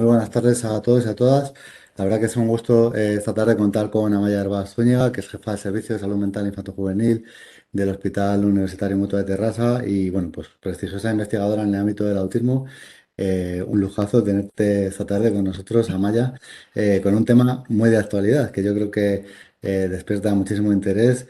Muy buenas tardes a todos y a todas. La verdad que es un gusto esta tarde contar con Amaya Herbaz Zúñiga, que es jefa de Servicio de Salud Mental Infanto-Juvenil del Hospital Universitario Mutua de Terrassa y, bueno, pues prestigiosa investigadora en el ámbito del autismo. Un lujazo tenerte esta tarde con nosotros, Amaya, con un tema muy de actualidad, que yo creo que despierta muchísimo interés.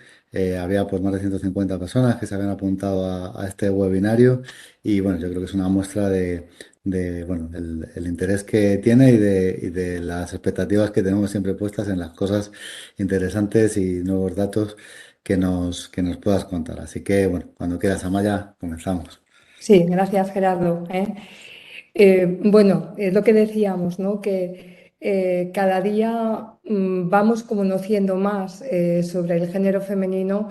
Había pues más de 150 personas que se habían apuntado a este webinario y, bueno, yo creo que es una muestra de bueno, el interés que tiene y de las expectativas que tenemos siempre puestas en las cosas interesantes y nuevos datos que nos puedas contar. Así que, bueno, cuando quieras, Amaya, comenzamos. Sí, gracias Gerardo. Bueno, es lo que decíamos, ¿no? Que cada día vamos conociendo más sobre el género femenino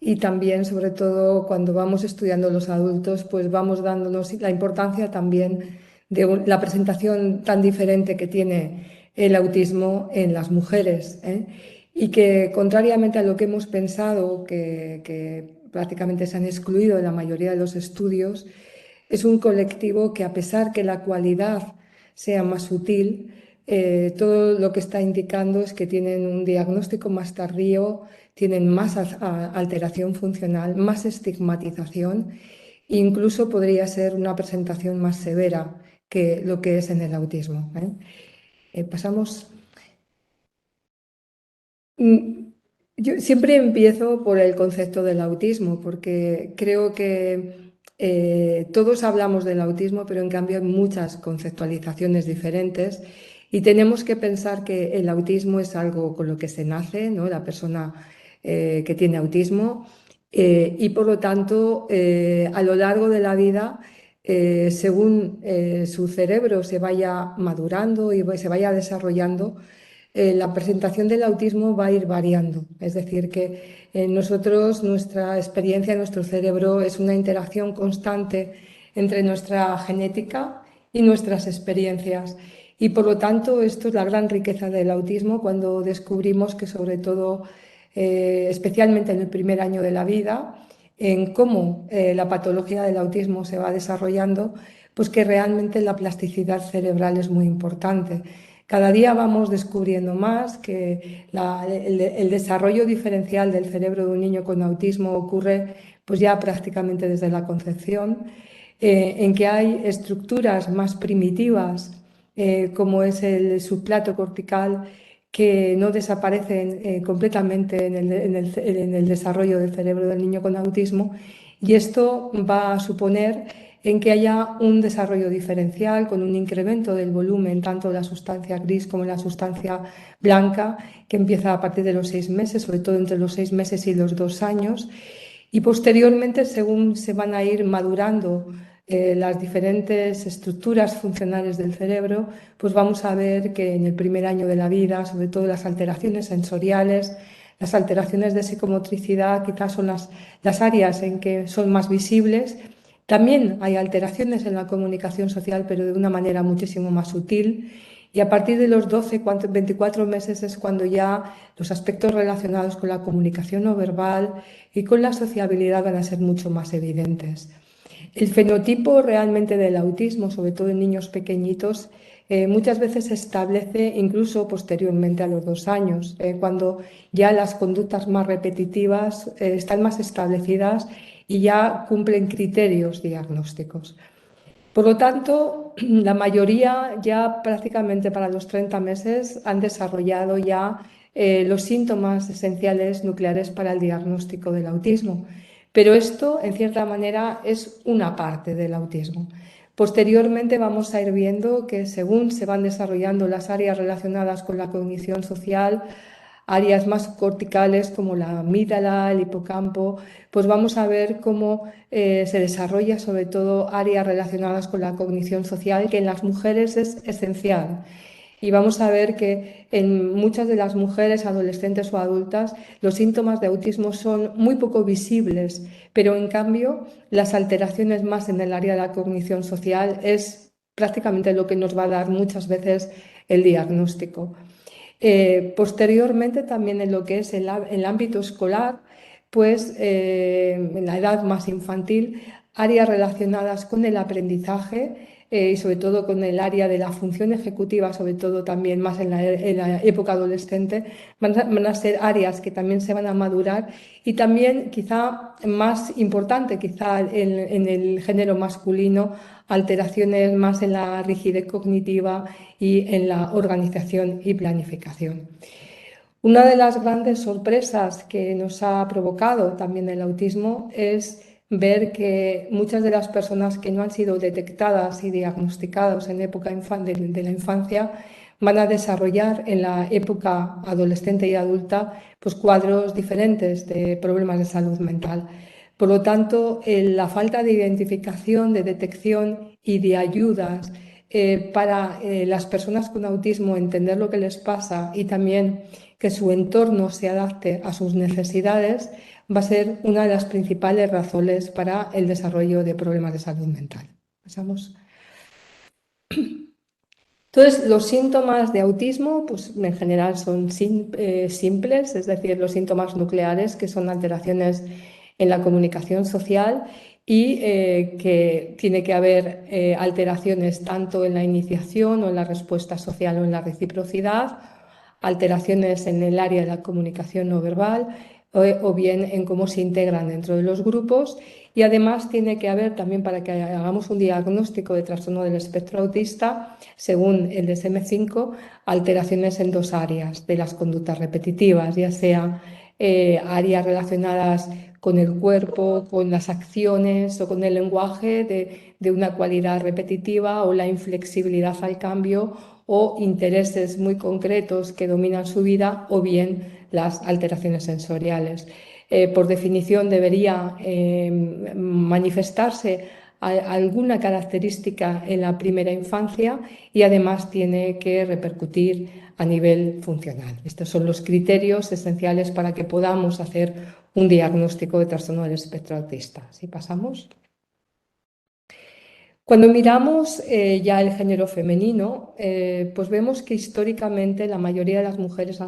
y también, sobre todo, cuando vamos estudiando los adultos, pues vamos dándonos la importancia también de la presentación tan diferente que tiene el autismo en las mujeres, ¿eh? Y que, contrariamente a lo que hemos pensado, que prácticamente se han excluido de la mayoría de los estudios, es un colectivo que, a pesar que la cualidad sea más sutil, todo lo que está indicando es que tienen un diagnóstico más tardío, tienen más alteración funcional, más estigmatización, e incluso podría ser una presentación más severa que lo que es en el autismo, ¿eh? Pasamos. Mm, Yo siempre empiezo por el concepto del autismo, porque creo que todos hablamos del autismo, pero en cambio hay muchas conceptualizaciones diferentes y tenemos que pensar que el autismo es algo con lo que se nace, ¿no? La persona que tiene autismo, y por lo tanto a lo largo de la vida, según su cerebro se vaya madurando y se vaya desarrollando, la presentación del autismo va a ir variando. Es decir, que nosotros, nuestra experiencia, nuestro cerebro es una interacción constante entre nuestra genética y nuestras experiencias. Y por lo tanto, esto es la gran riqueza del autismo cuando descubrimos que, sobre todo, especialmente en el primer año de la vida, en cómo la patología del autismo se va desarrollando, pues que realmente la plasticidad cerebral es muy importante. Cada día vamos descubriendo más que el desarrollo diferencial del cerebro de un niño con autismo ocurre pues ya prácticamente desde la concepción, en que hay estructuras más primitivas, como es el subplato cortical, que no desaparecen completamente en el desarrollo del cerebro del niño con autismo, y esto va a suponer en que haya un desarrollo diferencial con un incremento del volumen tanto de la sustancia gris como de la sustancia blanca, que empieza a partir de los 6 meses, sobre todo entre los 6 meses y los 2 años, y posteriormente, según se van a ir madurando las diferentes estructuras funcionales del cerebro, pues vamos a ver que en el primer año de la vida, sobre todo las alteraciones sensoriales, las alteraciones de psicomotricidad, quizás son las áreas en que son más visibles. También hay alteraciones en la comunicación social, pero de una manera muchísimo más sutil. Y a partir de los 12, 24 meses es cuando ya los aspectos relacionados con la comunicación no verbal y con la sociabilidad van a ser mucho más evidentes. El fenotipo realmente del autismo, sobre todo en niños pequeñitos, muchas veces se establece incluso posteriormente a los 2 años, cuando ya las conductas más repetitivas están más establecidas y ya cumplen criterios diagnósticos. Por lo tanto, la mayoría ya prácticamente para los 30 meses han desarrollado ya los síntomas esenciales nucleares para el diagnóstico del autismo. Pero esto, en cierta manera, es una parte del autismo. Posteriormente vamos a ir viendo que, según se van desarrollando las áreas relacionadas con la cognición social, áreas más corticales como la amígdala, el hipocampo, pues vamos a ver cómo se desarrolla sobre todo áreas relacionadas con la cognición social, que en las mujeres es esencial. Y vamos a ver que en muchas de las mujeres, adolescentes o adultas, los síntomas de autismo son muy poco visibles, pero en cambio las alteraciones más en el área de la cognición social es prácticamente lo que nos va a dar muchas veces el diagnóstico. Posteriormente, también en lo que es el ámbito escolar, pues en la edad más infantil, áreas relacionadas con el aprendizaje, y sobre todo con el área de la función ejecutiva, sobre todo también más en la época adolescente, van a ser áreas que también se van a madurar y también quizá más importante, quizá en el género masculino, alteraciones más en la rigidez cognitiva y en la organización y planificación. Una de las grandes sorpresas que nos ha provocado también el autismo es ver que muchas de las personas que no han sido detectadas y diagnosticadas en época de la infancia van a desarrollar en la época adolescente y adulta pues cuadros diferentes de problemas de salud mental. Por lo tanto, la falta de identificación, de detección y de ayudas para las personas con autismo entender lo que les pasa y también que su entorno se adapte a sus necesidades va a ser una de las principales razones para el desarrollo de problemas de salud mental. Pasamos. Entonces, los síntomas de autismo, pues en general son simples, es decir, los síntomas nucleares, que son alteraciones en la comunicación social y que tiene que haber alteraciones tanto en la iniciación o en la respuesta social o en la reciprocidad, alteraciones en el área de la comunicación no verbal o bien en cómo se integran dentro de los grupos. Y además tiene que haber también, para que hagamos un diagnóstico de trastorno del espectro autista, según el DSM-5, alteraciones en dos áreas de las conductas repetitivas, ya sea áreas relacionadas con el cuerpo, con las acciones o con el lenguaje de una cualidad repetitiva o la inflexibilidad al cambio o intereses muy concretos que dominan su vida o bien las alteraciones sensoriales. Por definición debería manifestarse alguna característica en la primera infancia y además tiene que repercutir a nivel funcional. Estos son los criterios esenciales para que podamos hacer un diagnóstico de trastorno del espectro autista. ¿Sí pasamos? Cuando miramos ya el género femenino, pues vemos que históricamente la mayoría de las mujeres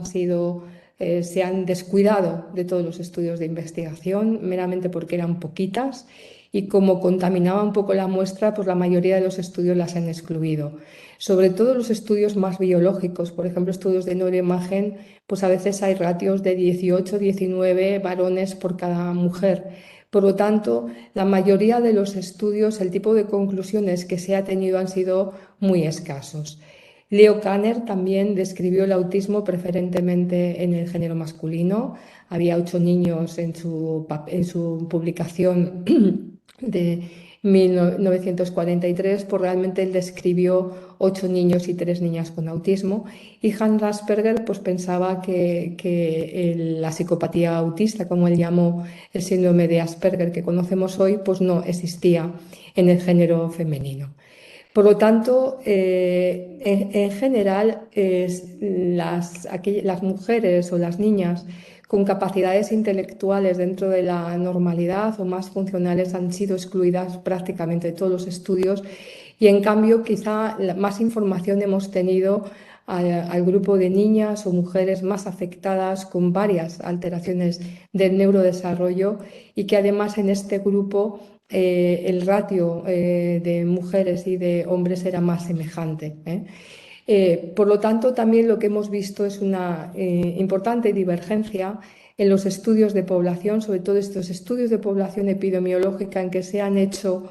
se han descuidado de todos los estudios de investigación, meramente porque eran poquitas y como contaminaba un poco la muestra, pues la mayoría de los estudios las han excluido. Sobre todo los estudios más biológicos, por ejemplo, estudios de neuroimagen, pues a veces hay ratios de 18, 19 varones por cada mujer. Por lo tanto, la mayoría de los estudios, el tipo de conclusiones que se ha tenido han sido muy escasos. Leo Kanner también describió el autismo preferentemente en el género masculino. Había 8 niños en su publicación de 1943, pues realmente él describió 8 niños y 3 niñas con autismo. Y Hans Asperger pues pensaba que la psicopatía autista, como él llamó el síndrome de Asperger que conocemos hoy, pues no existía en el género femenino. Por lo tanto, en general, las mujeres o las niñas con capacidades intelectuales dentro de la normalidad o más funcionales han sido excluidas prácticamente de todos los estudios y en cambio quizá más información hemos tenido al grupo de niñas o mujeres más afectadas con varias alteraciones del neurodesarrollo y que además en este grupo el ratio de mujeres y de hombres era más semejante. Por lo tanto, también lo que hemos visto es una importante divergencia en los estudios de población, sobre todo estos estudios de población epidemiológica en que se han hecho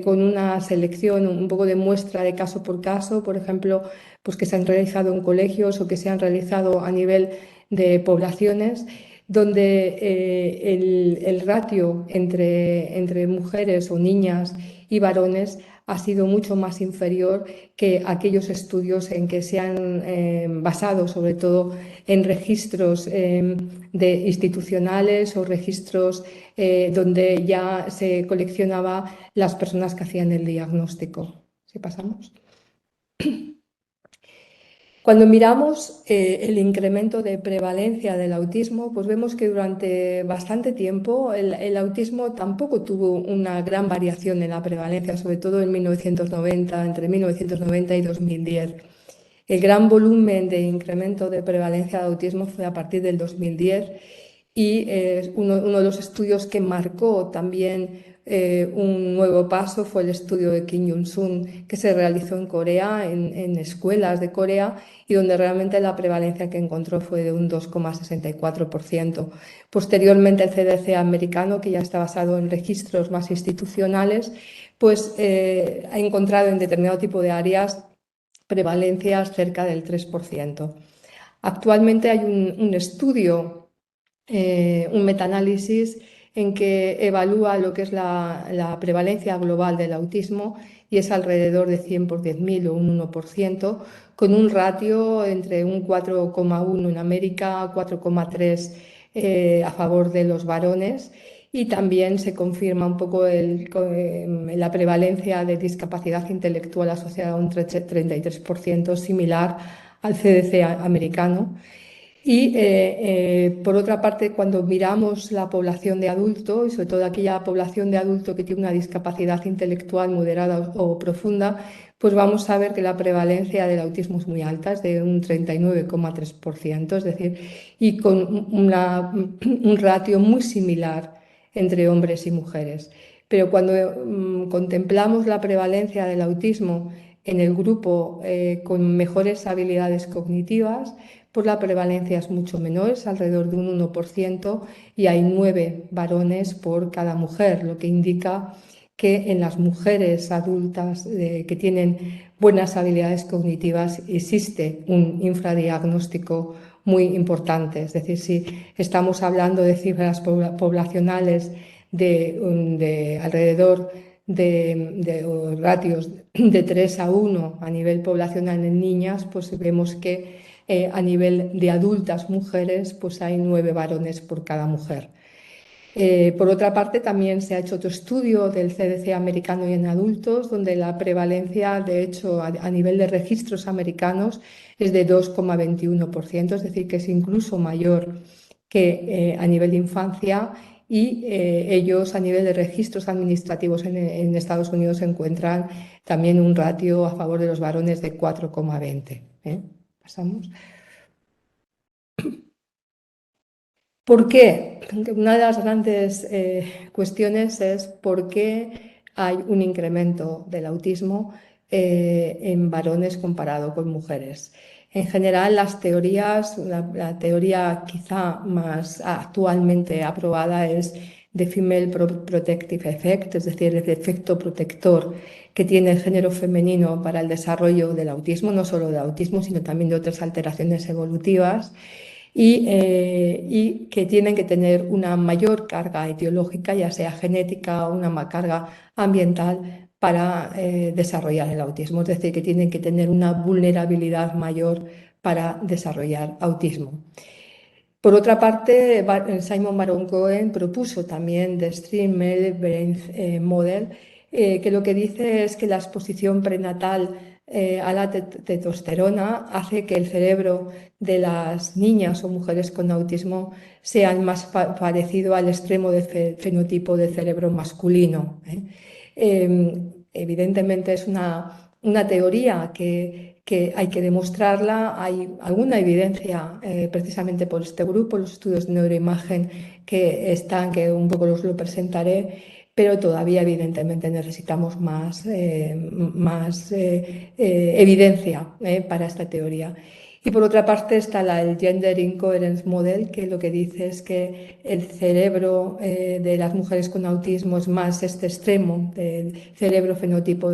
con una selección, un poco de muestra de caso por caso, por ejemplo, pues que se han realizado en colegios o que se han realizado a nivel de poblaciones, donde el ratio entre mujeres o niñas y varones ha sido mucho más inferior que aquellos estudios en que se han basado sobre todo en registros de institucionales o registros donde ya se coleccionaba las personas que hacían el diagnóstico. ¿Sí pasamos? Cuando miramos el incremento de prevalencia del autismo, pues vemos que durante bastante tiempo el autismo tampoco tuvo una gran variación en la prevalencia, sobre todo en 1990, entre 1990 y 2010. El gran volumen de incremento de prevalencia de autismo fue a partir del 2010 y uno de los estudios que marcó también un nuevo paso fue el estudio de Kim Jong-un que se realizó en Corea, en escuelas de Corea, y donde realmente la prevalencia que encontró fue de un 2,64%. Posteriormente, el CDC americano, que ya está basado en registros más institucionales, pues ha encontrado en determinado tipo de áreas prevalencias cerca del 3%. Actualmente hay un estudio, un metaanálisis en que evalúa lo que es la prevalencia global del autismo y es alrededor de 100 por 10.000 o un 1%, con un ratio entre un 4,1 en América, 4,3 a favor de los varones. Y también se confirma un poco la prevalencia de discapacidad intelectual asociada a un 33%, similar al CDC americano. Y por otra parte, cuando miramos la población de adulto, y sobre todo aquella población de adulto que tiene una discapacidad intelectual moderada o profunda, pues vamos a ver que la prevalencia del autismo es muy alta, es de un 39,3%, es decir, y con un ratio muy similar entre hombres y mujeres. Pero cuando contemplamos la prevalencia del autismo en el grupo con mejores habilidades cognitivas, pues la prevalencia es mucho menor, es alrededor de un 1%, y hay 9 varones por cada mujer, lo que indica que en las mujeres adultas que tienen buenas habilidades cognitivas existe un infradiagnóstico muy importante. Es decir, si estamos hablando de cifras poblacionales de alrededor de ratios de 3 a 1 a nivel poblacional en niñas, pues vemos que a nivel de adultas mujeres, pues hay 9 varones por cada mujer. Por otra parte, también se ha hecho otro estudio del CDC americano y en adultos, donde la prevalencia, de hecho, a nivel de registros americanos es de 2,21%, es decir, que es incluso mayor que a nivel de infancia, y ellos a nivel de registros administrativos en Estados Unidos encuentran también un ratio a favor de los varones de 4,20. Pasamos. ¿Por qué? Una de las grandes cuestiones es por qué hay un incremento del autismo en varones comparado con mujeres. En general, las teorías, la teoría quizá más actualmente aprobada es The Female Protective Effect, es decir, el efecto protector que tiene el género femenino para el desarrollo del autismo, no solo del autismo, sino también de otras alteraciones evolutivas. Y que tienen que tener una mayor carga etiológica, ya sea genética o una carga ambiental para desarrollar el autismo. Es decir, que tienen que tener una vulnerabilidad mayor para desarrollar autismo. Por otra parte, Simon Baron-Cohen propuso también The Extreme Male Brain Model, que lo que dice es que la exposición prenatal a la testosterona hace que el cerebro de las niñas o mujeres con autismo sea más parecido al extremo de fenotipo de cerebro masculino. Evidentemente es una teoría que hay que demostrarla. Hay alguna evidencia precisamente por este grupo, los estudios de neuroimagen que están, que un poco los lo presentaré, pero todavía evidentemente necesitamos más evidencia para esta teoría. Y por otra parte está el Gender Incoherence Model, que lo que dice es que el cerebro de las mujeres con autismo es más este extremo del cerebro fenotipo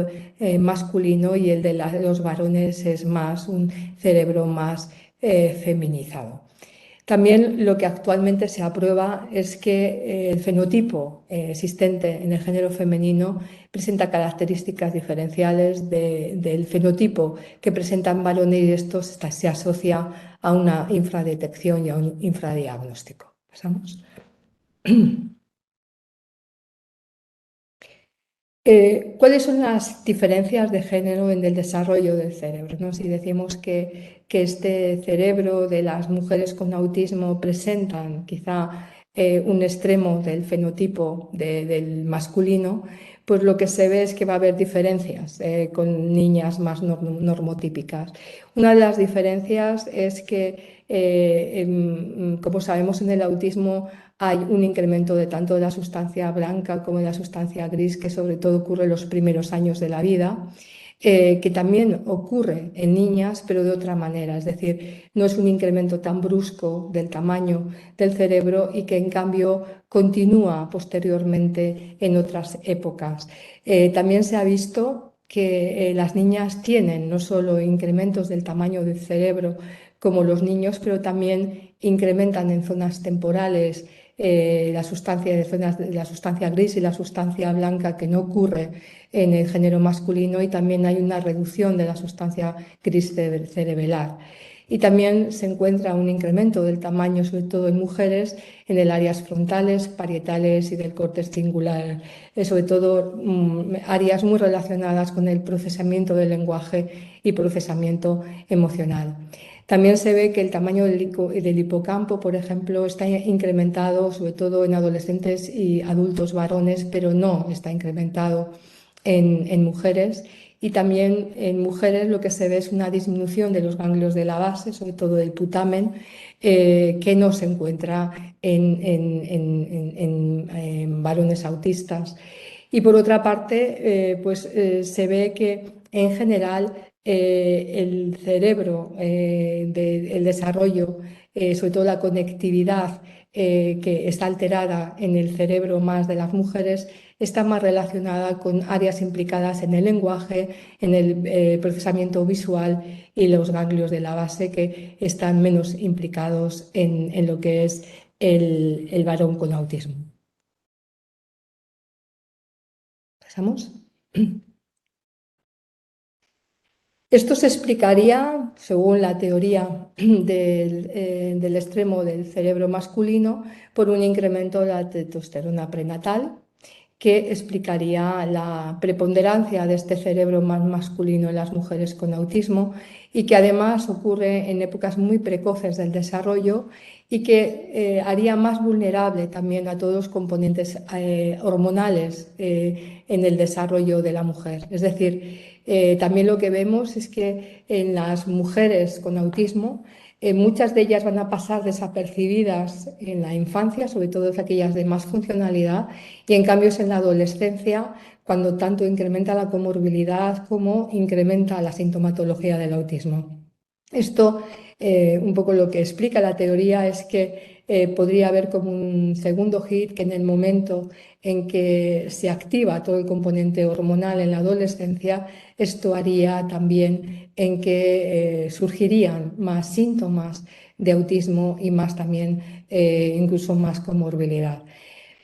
masculino, y el de los varones es más un cerebro más feminizado. También lo que actualmente se aprueba es que el fenotipo existente en el género femenino presenta características diferenciales del fenotipo que presentan varones, y esto se asocia a una infradetección y a un infradiagnóstico. ¿Pasamos? ¿Cuáles son las diferencias de género en el desarrollo del cerebro, ¿no? Si decimos que este cerebro de las mujeres con autismo presentan quizá un extremo del fenotipo del masculino, pues lo que se ve es que va a haber diferencias con niñas más normotípicas. Una de las diferencias es que como sabemos, en el autismo hay un incremento de tanto de la sustancia blanca como de la sustancia gris, que sobre todo ocurre en los primeros años de la vida. Que también ocurre en niñas, pero de otra manera, es decir, no es un incremento tan brusco del tamaño del cerebro y que en cambio continúa posteriormente en otras épocas. También se ha visto que las niñas tienen no solo incrementos del tamaño del cerebro como los niños, pero también incrementan en zonas temporales la sustancia gris y la sustancia blanca, que no ocurre en el género masculino, y también hay una reducción de la sustancia gris cerebelar. Y también se encuentra un incremento del tamaño, sobre todo en mujeres, en el áreas frontales, parietales y del córtex cingular, sobre todo áreas muy relacionadas con el procesamiento del lenguaje y procesamiento emocional. También se ve que el tamaño del hipocampo, por ejemplo, está incrementado sobre todo en adolescentes y adultos varones, pero no está incrementado en mujeres. Y también en mujeres lo que se ve es una disminución de los ganglios de la base, sobre todo del putamen, que no se encuentra en varones autistas. Y por otra parte, se ve que en general el cerebro, el desarrollo, sobre todo la conectividad que está alterada en el cerebro más de las mujeres, está más relacionada con áreas implicadas en el lenguaje, en el procesamiento visual y los ganglios de la base, que están menos implicados en lo que es el varón con autismo. ¿Pasamos? Esto se explicaría, según la teoría del extremo del cerebro masculino, por un incremento de la testosterona prenatal, que explicaría la preponderancia de este cerebro más masculino en las mujeres con autismo, y que además ocurre en épocas muy precoces del desarrollo, y que haría más vulnerable también a todos los componentes hormonales en el desarrollo de la mujer. Es decir, también lo que vemos es que en las mujeres con autismo, muchas de ellas van a pasar desapercibidas en la infancia, sobre todo aquellas de más funcionalidad, y en cambio es en la adolescencia cuando tanto incrementa la comorbilidad como incrementa la sintomatología del autismo. Esto, un poco lo que explica la teoría, es que podría haber como un segundo hit, que en el momento en que se activa todo el componente hormonal en la adolescencia, esto haría también en que surgirían más síntomas de autismo y más también, incluso más comorbilidad.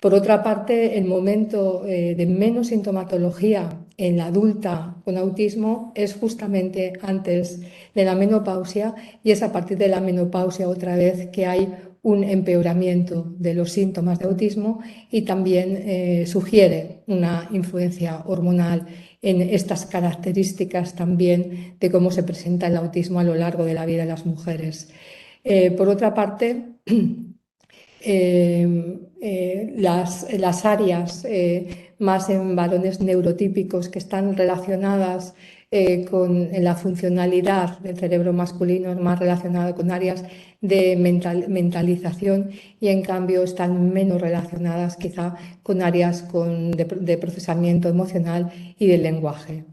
Por otra parte, el momento de menos sintomatología en la adulta con autismo es justamente antes de la menopausia, y es a partir de la menopausia otra vez que hay un empeoramiento de los síntomas de autismo, y también sugiere una influencia hormonal en estas características también de cómo se presenta el autismo a lo largo de la vida de las mujeres. Por otra parte, las áreas más en varones neurotípicos, que están relacionadas con la funcionalidad del cerebro masculino, más relacionada con áreas de mentalización, y en cambio están menos relacionadas quizá con áreas de procesamiento emocional y del lenguaje.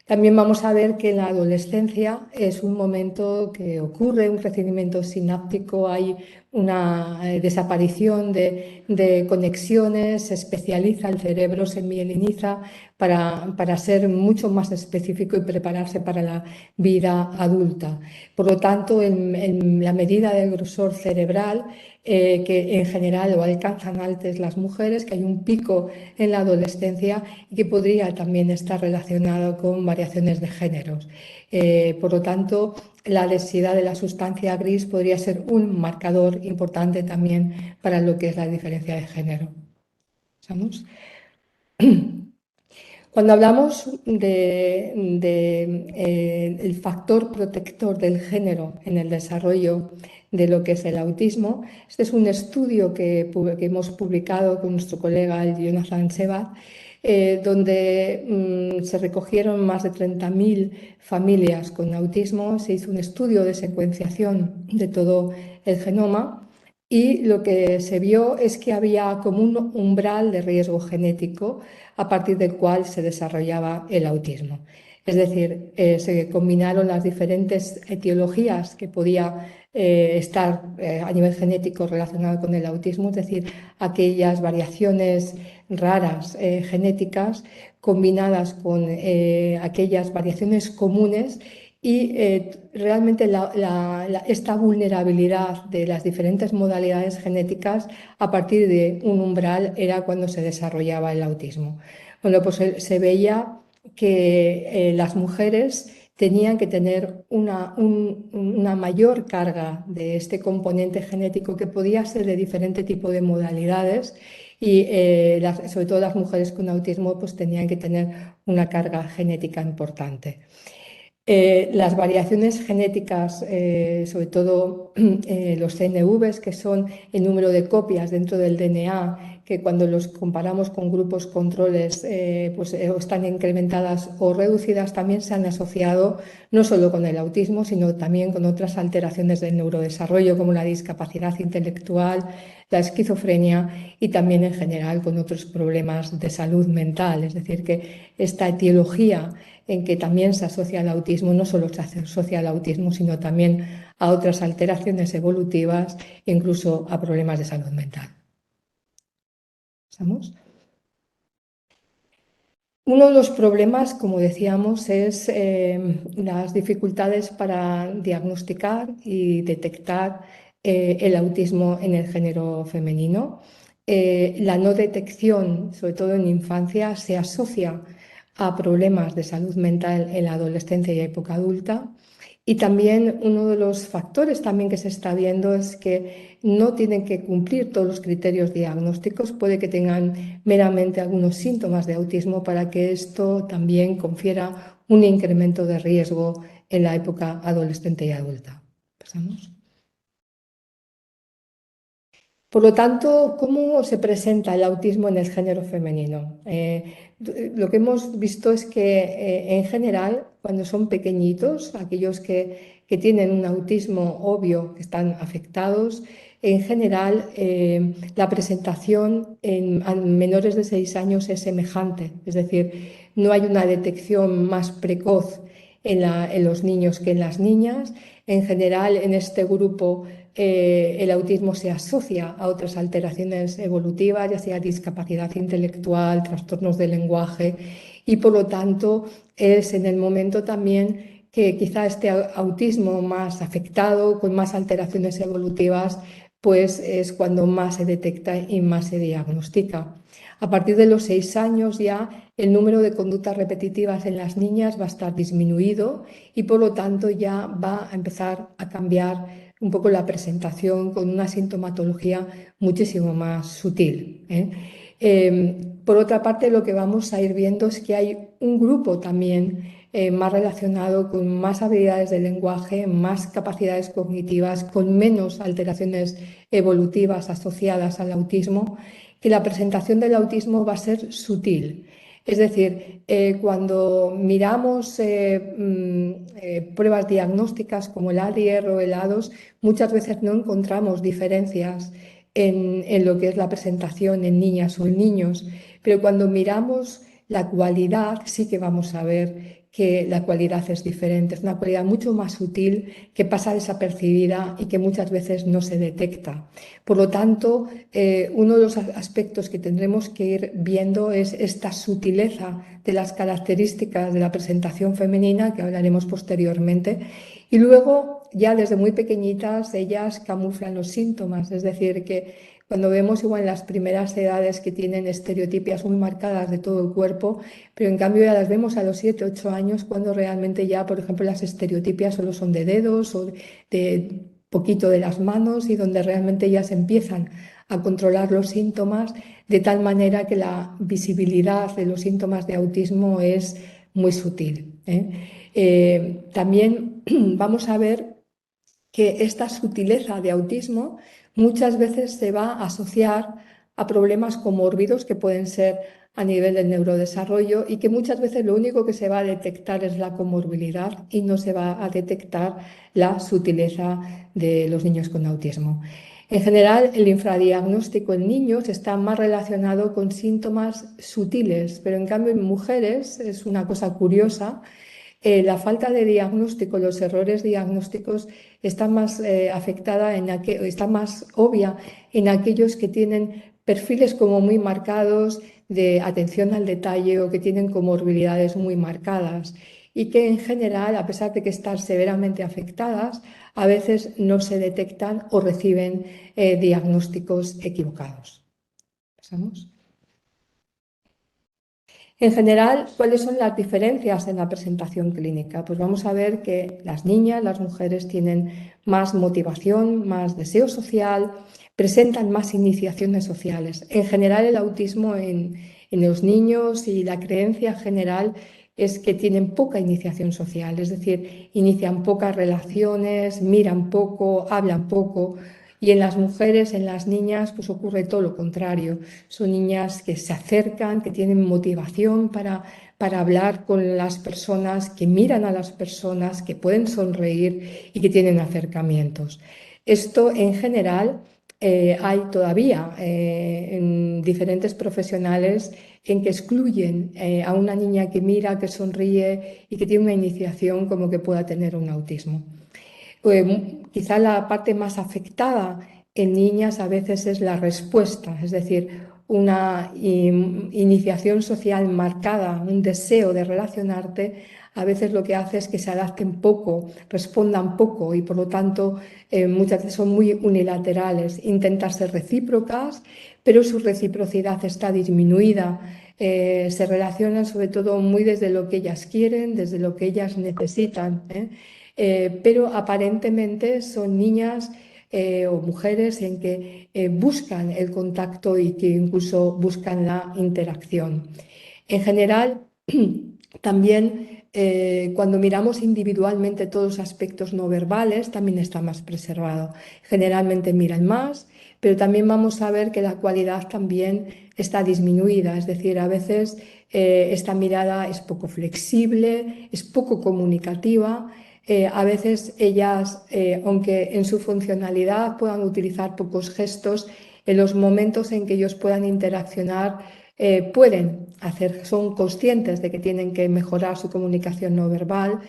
También vamos a ver que en la adolescencia es un momento que ocurre un crecimiento sináptico, hay una desaparición de conexiones, se especializa el cerebro, se mieliniza para ser mucho más específico y prepararse para la vida adulta. Por lo tanto, en la medida del grosor cerebral, que en general lo alcanzan antes las mujeres, que hay un pico en la adolescencia y que podría también estar relacionado con variaciones de géneros. Por lo tanto, la densidad de la sustancia gris podría ser un marcador importante también para lo que es la diferencia de género. ¿Vamos? Cuando hablamos del factor protector del género en el desarrollo de lo que es el autismo, este es un estudio que hemos publicado con nuestro colega el Jonathan Sebat, donde se recogieron más de 30.000 familias con autismo, se hizo un estudio de secuenciación de todo el genoma y lo que se vio es que había como un umbral de riesgo genético a partir del cual se desarrollaba el autismo. Es decir, se combinaron las diferentes etiologías que podía estar a nivel genético relacionado con el autismo, es decir, aquellas variaciones raras genéticas combinadas con aquellas variaciones comunes y realmente esta vulnerabilidad de las diferentes modalidades genéticas a partir de un umbral era cuando se desarrollaba el autismo. Bueno, pues se veía que las mujeres tenían que tener una mayor carga de este componente genético que podía ser de diferente tipo de modalidades y sobre todo las mujeres con autismo pues tenían que tener una carga genética importante. Las variaciones genéticas, sobre todo los CNVs, que son el número de copias dentro del DNA, que cuando los comparamos con grupos controles pues, están incrementadas o reducidas, también se han asociado no solo con el autismo, sino también con otras alteraciones del neurodesarrollo, como la discapacidad intelectual, la esquizofrenia y también en general con otros problemas de salud mental. Es decir, que esta etiología en que también se asocia al autismo, no solo se asocia al autismo, sino también a otras alteraciones evolutivas e incluso a problemas de salud mental. ¿Estamos? Uno de los problemas, como decíamos, es las dificultades para diagnosticar y detectar el autismo en el género femenino. La no detección, sobre todo en infancia, se asocia a problemas de salud mental en la adolescencia y época adulta. Y también uno de los factores también que se está viendo es que no tienen que cumplir todos los criterios diagnósticos, puede que tengan meramente algunos síntomas de autismo para que esto también confiera un incremento de riesgo en la época adolescente y adulta. ¿Pasamos? Por lo tanto, ¿cómo se presenta el autismo en el género femenino? Lo que hemos visto es que en general, cuando son pequeñitos, aquellos que tienen un autismo obvio, que están afectados, en general la presentación en menores de 6 años es semejante, es decir, no hay una detección más precoz en los niños que en las niñas. En general, en este grupo el autismo se asocia a otras alteraciones evolutivas, ya sea discapacidad intelectual, trastornos del lenguaje, y por lo tanto es en el momento también que quizá este autismo más afectado, con más alteraciones evolutivas, pues es cuando más se detecta y más se diagnostica. A partir de los 6 años ya el número de conductas repetitivas en las niñas va a estar disminuido y por lo tanto ya va a empezar a cambiar un poco la presentación con una sintomatología muchísimo más sutil. Por otra parte, lo que vamos a ir viendo es que hay un grupo también más relacionado con más habilidades de lenguaje, más capacidades cognitivas, con menos alteraciones evolutivas asociadas al autismo, que la presentación del autismo va a ser sutil. Es decir, cuando miramos pruebas diagnósticas como el ADIR o el A2, muchas veces no encontramos diferencias en lo que es la presentación en niñas o en niños, pero cuando miramos la cualidad sí que vamos a ver que la cualidad es diferente, es una cualidad mucho más sutil que pasa desapercibida y que muchas veces no se detecta. Por lo tanto, uno de los aspectos que tendremos que ir viendo es esta sutileza de las características de la presentación femenina, que hablaremos posteriormente, y luego ya desde muy pequeñitas ellas camuflan los síntomas, es decir, que cuando vemos igual en las primeras edades que tienen estereotipias muy marcadas de todo el cuerpo, pero en cambio ya las vemos a los 7, 8 años cuando realmente ya, por ejemplo, las estereotipias solo son de dedos o de poquito de las manos y donde realmente ya se empiezan a controlar los síntomas de tal manera que la visibilidad de los síntomas de autismo es muy sutil. También vamos a ver que esta sutileza de autismo muchas veces se va a asociar a problemas comórbidos que pueden ser a nivel del neurodesarrollo y que muchas veces lo único que se va a detectar es la comorbilidad y no se va a detectar la sutileza de los niños con autismo. En general, el infradiagnóstico en niños está más relacionado con síntomas sutiles, pero en cambio en mujeres es una cosa curiosa. La falta de diagnóstico, los errores diagnósticos está más afectada está más obvia en aquellos que tienen perfiles como muy marcados de atención al detalle o que tienen comorbilidades muy marcadas y que en general, a pesar de que están severamente afectadas, a veces no se detectan o reciben diagnósticos equivocados. ¿Pasamos? En general, ¿cuáles son las diferencias en la presentación clínica? Pues vamos a ver que las niñas, las mujeres tienen más motivación, más deseo social, presentan más iniciaciones sociales. En general, el autismo en los niños y la creencia general es que tienen poca iniciación social, es decir, inician pocas relaciones, miran poco, hablan poco. Y en las mujeres, en las niñas, pues ocurre todo lo contrario. Son niñas que se acercan, que tienen motivación para hablar con las personas, que miran a las personas, que pueden sonreír y que tienen acercamientos. Esto en general hay todavía en diferentes profesionales en que excluyen a una niña que mira, que sonríe y que tiene una iniciación como que pueda tener un autismo. Quizá la parte más afectada en niñas a veces es la respuesta, es decir, una iniciación social marcada, un deseo de relacionarte, a veces lo que hace es que se adapten poco, respondan poco y por lo tanto muchas veces son muy unilaterales, intentan ser recíprocas, pero su reciprocidad está disminuida. Se relacionan sobre todo muy desde lo que ellas quieren, desde lo que ellas necesitan, ¿eh? Pero aparentemente son niñas o mujeres en que buscan el contacto y que incluso buscan la interacción. En general, también cuando miramos individualmente todos los aspectos no verbales, también está más preservado. Generalmente miran más, pero también vamos a ver que la cualidad también está disminuida, es decir, a veces esta mirada es poco flexible, es poco comunicativa. A veces ellas, aunque en su funcionalidad puedan utilizar pocos gestos, en los momentos en que ellos puedan interaccionar, pueden hacer, son conscientes de que tienen que mejorar su comunicación no verbal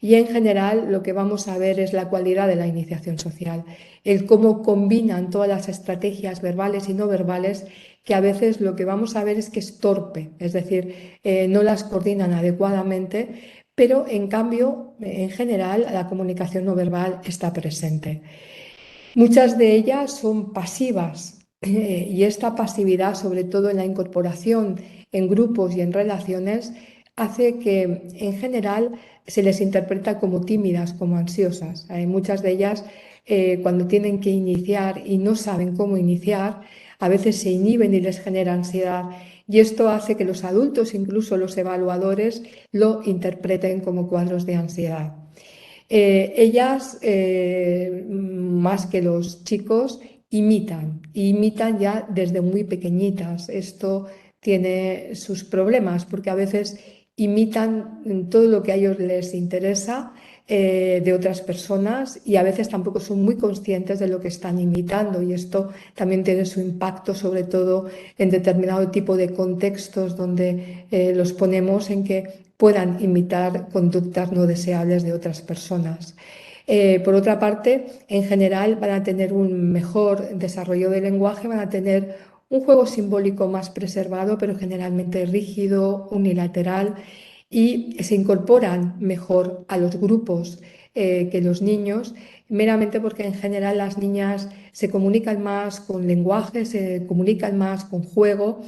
y en general lo que vamos a ver es la cualidad de la iniciación social, el cómo combinan todas las estrategias verbales y no verbales que a veces lo que vamos a ver es que es torpe, es decir, no las coordinan adecuadamente, pero en cambio, en general, la comunicación no verbal está presente. Muchas de ellas son pasivas y esta pasividad, sobre todo en la incorporación en grupos y en relaciones, hace que en general se les interpreta como tímidas, como ansiosas. Hay muchas de ellas cuando tienen que iniciar y no saben cómo iniciar, a veces se inhiben y les genera ansiedad. Y esto hace que los adultos, incluso los evaluadores, lo interpreten como cuadros de ansiedad. Ellas, más que los chicos, imitan ya desde muy pequeñitas. Esto tiene sus problemas porque a veces imitan todo lo que a ellos les interesa de otras personas y a veces tampoco son muy conscientes de lo que están imitando y esto también tiene su impacto sobre todo en determinado tipo de contextos donde los ponemos en que puedan imitar conductas no deseables de otras personas. Por otra parte, en general van a tener un mejor desarrollo del lenguaje, van a tener un juego simbólico más preservado, pero generalmente rígido, unilateral, y se incorporan mejor a los grupos que los niños, meramente porque en general las niñas se comunican más con lenguaje, se comunican más con juego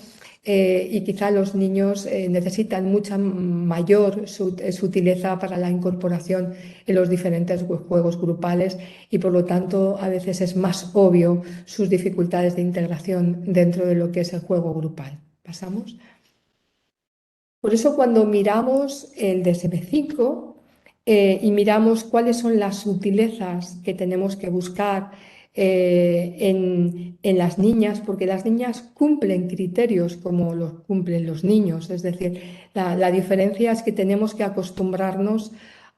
y quizá los niños necesitan mucha mayor sutileza para la incorporación en los diferentes juegos grupales y por lo tanto a veces es más obvio sus dificultades de integración dentro de lo que es el juego grupal. ¿Pasamos? Por eso cuando miramos el DSM-5 y miramos cuáles son las sutilezas que tenemos que buscar en las niñas, porque las niñas cumplen criterios como los cumplen los niños. Es decir, la diferencia es que tenemos que acostumbrarnos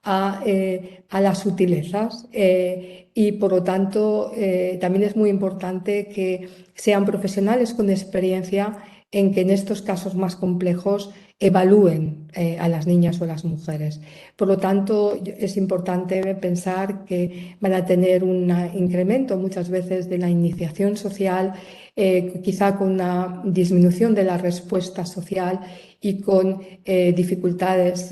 a las sutilezas y por lo tanto también es muy importante que sean profesionales con experiencia en que en estos casos más complejos evalúen a las niñas o a las mujeres. Por lo tanto, es importante pensar que van a tener un incremento muchas veces de la iniciación social, quizá con una disminución de la respuesta social y con dificultades,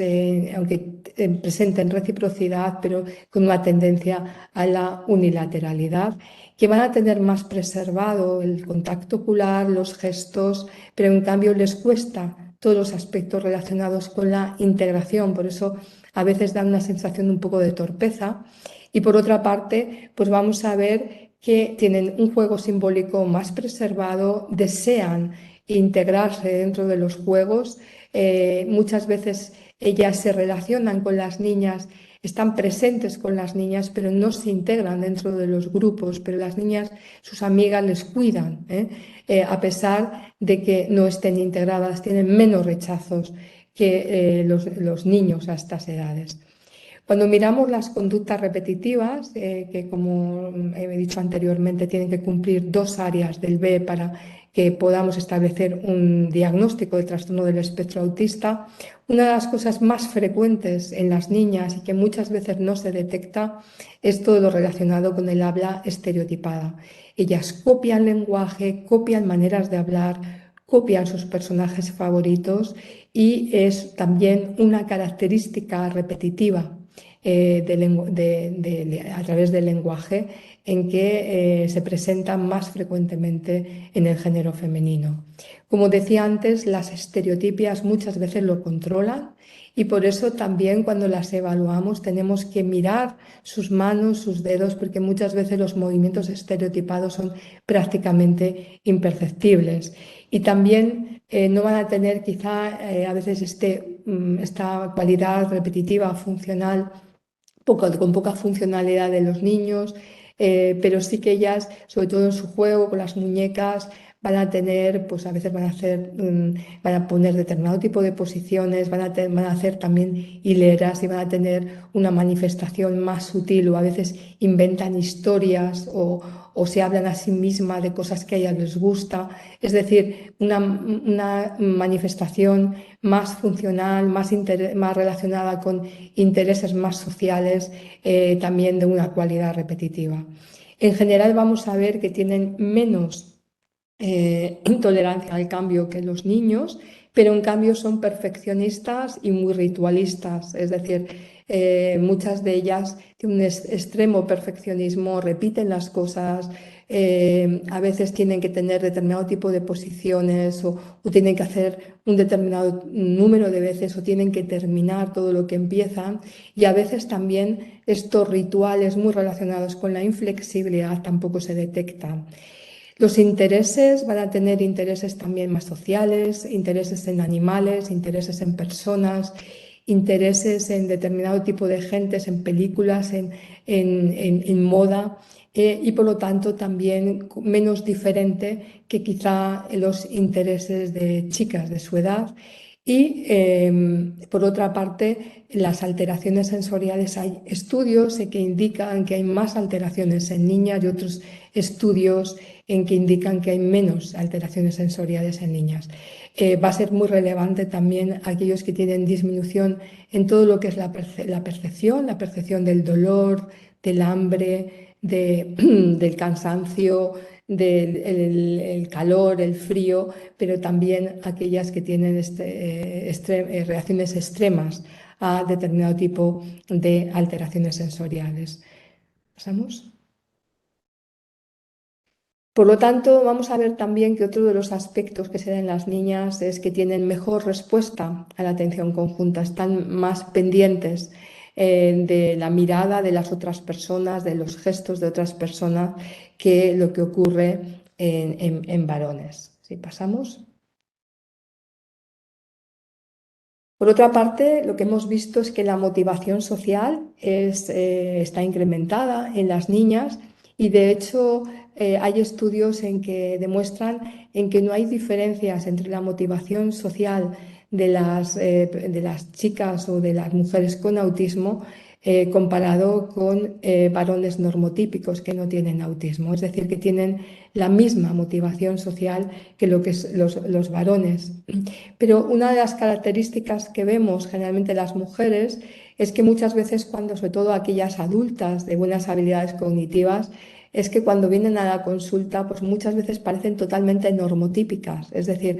aunque presenten reciprocidad, pero con una tendencia a la unilateralidad, que van a tener más preservado el contacto ocular, los gestos, pero en cambio les cuesta todos los aspectos relacionados con la integración. Por eso a veces dan una sensación un poco de torpeza. Y por otra parte, pues vamos a ver que tienen un juego simbólico más preservado, desean integrarse dentro de los juegos. Muchas veces ellas se relacionan con las niñas, están presentes con las niñas, pero no se integran dentro de los grupos, pero las niñas, sus amigas les cuidan, a pesar de que no estén integradas, tienen menos rechazos que los niños a estas edades. Cuando miramos las conductas repetitivas, que como he dicho anteriormente, tienen que cumplir dos áreas del B para que podamos establecer un diagnóstico de trastorno del espectro autista, una de las cosas más frecuentes en las niñas y que muchas veces no se detecta es todo lo relacionado con el habla estereotipada. Ellas copian lenguaje, copian maneras de hablar, copian sus personajes favoritos y es también una característica repetitiva a través del lenguaje en que se presentan más frecuentemente en el género femenino. Como decía antes, las estereotipias muchas veces lo controlan y por eso también cuando las evaluamos tenemos que mirar sus manos, sus dedos, porque muchas veces los movimientos estereotipados son prácticamente imperceptibles. Y también no van a tener quizá a veces esta cualidad repetitiva, funcional, con poca funcionalidad de los niños, pero sí que ellas, sobre todo en su juego con las muñecas, van a tener, pues a veces van a poner determinado tipo de posiciones, van a hacer también hileras y van a tener una manifestación más sutil o a veces inventan historias o se hablan a sí mismas de cosas que a ellas les gusta. Es decir, una manifestación más funcional, más relacionada con intereses más sociales, también de una cualidad repetitiva. En general vamos a ver que tienen menos intolerancia al cambio que los niños, pero en cambio son perfeccionistas y muy ritualistas, es decir, muchas de ellas tienen un extremo perfeccionismo, repiten las cosas, a veces tienen que tener determinado tipo de posiciones o tienen que hacer un determinado número de veces o tienen que terminar todo lo que empiezan y a veces también estos rituales muy relacionados con la inflexibilidad tampoco se detectan. Los intereses van a tener intereses también más sociales, intereses en animales, intereses en personas, intereses en determinado tipo de gentes, en películas, en moda y por lo tanto también menos diferente que quizá los intereses de chicas de su edad. Y por otra parte, las alteraciones sensoriales, hay estudios que indican que hay más alteraciones en niñas y otros estudios en que indican que hay menos alteraciones sensoriales en niñas. Va a ser muy relevante también aquellos que tienen disminución en todo lo que es la percepción del dolor, del hambre, del cansancio, del calor, el frío, pero también aquellas que tienen reacciones extremas a determinado tipo de alteraciones sensoriales. ¿Pasamos? Por lo tanto, vamos a ver también que otro de los aspectos que se dan en las niñas es que tienen mejor respuesta a la atención conjunta, están más pendientes de la mirada de las otras personas, de los gestos de otras personas, que lo que ocurre en varones. Si pasamos. Por otra parte, lo que hemos visto es que la motivación social está incrementada en las niñas y de hecho hay estudios en que demuestran en que no hay diferencias entre la motivación social de las chicas o de las mujeres con autismo comparado con varones normotípicos que no tienen autismo. Es decir, que tienen la misma motivación social que lo que es los varones. Pero una de las características que vemos generalmente en las mujeres es que muchas veces cuando, sobre todo aquellas adultas de buenas habilidades cognitivas, es que cuando vienen a la consulta, pues muchas veces parecen totalmente normotípicas, es decir,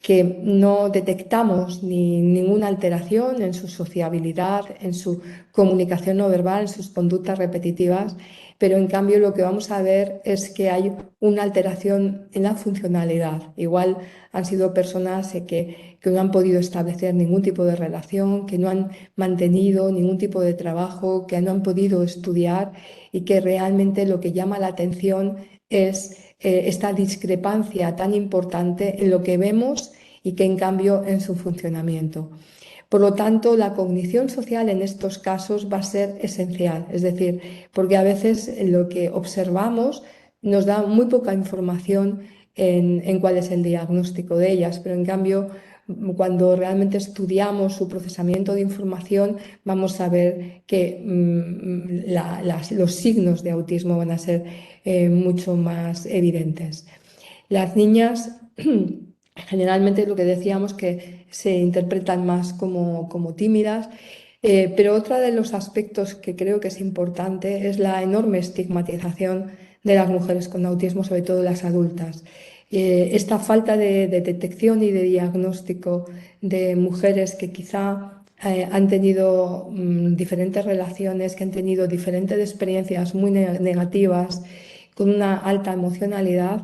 que no detectamos ninguna alteración en su sociabilidad, en su comunicación no verbal, en sus conductas repetitivas, pero en cambio lo que vamos a ver es que hay una alteración en la funcionalidad. Igual han sido personas que no han podido establecer ningún tipo de relación, que no han mantenido ningún tipo de trabajo, que no han podido estudiar y que realmente lo que llama la atención es esta discrepancia tan importante en lo que vemos y que en cambio en su funcionamiento. Por lo tanto, la cognición social en estos casos va a ser esencial, es decir, porque a veces lo que observamos nos da muy poca información en cuál es el diagnóstico de ellas, pero en cambio, cuando realmente estudiamos su procesamiento de información, vamos a ver que los signos de autismo van a ser mucho más evidentes. Las niñas generalmente lo que decíamos que se interpretan más como tímidas, pero otro de los aspectos que creo que es importante es la enorme estigmatización de las mujeres con autismo, sobre todo las adultas. Esta falta de detección y de diagnóstico de mujeres que quizá han tenido diferentes relaciones, que han tenido diferentes experiencias muy negativas, con una alta emocionalidad,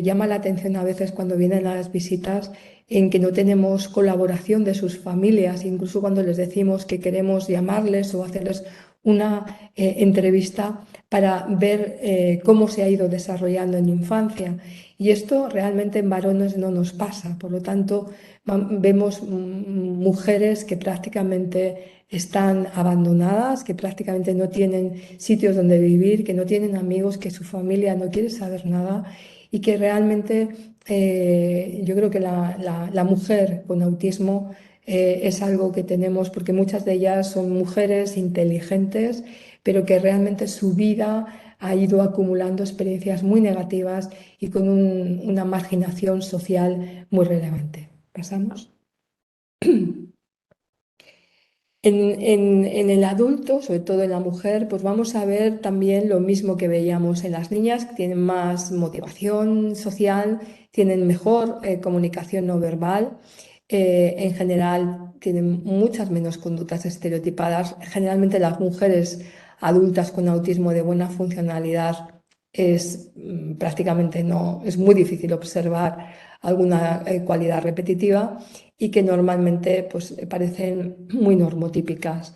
llama la atención a veces cuando vienen las visitas en que no tenemos colaboración de sus familias, incluso cuando les decimos que queremos llamarles o hacerles una entrevista para ver cómo se ha ido desarrollando en infancia. Y esto realmente en varones no nos pasa. Por lo tanto, vemos mujeres que prácticamente están abandonadas, que prácticamente no tienen sitios donde vivir, que no tienen amigos, que su familia no quiere saber nada y que realmente yo creo que la mujer con autismo es algo que tenemos porque muchas de ellas son mujeres inteligentes, pero que realmente su vida ha ido acumulando experiencias muy negativas y con una marginación social muy relevante. ¿Pasamos? En el adulto, sobre todo en la mujer, pues vamos a ver también lo mismo que veíamos en las niñas, que tienen más motivación social, tienen mejor comunicación no verbal, en general tienen muchas menos conductas estereotipadas. Generalmente las mujeres adultas con autismo de buena funcionalidad es prácticamente no, es muy difícil observar alguna cualidad repetitiva y que normalmente pues, parecen muy normotípicas.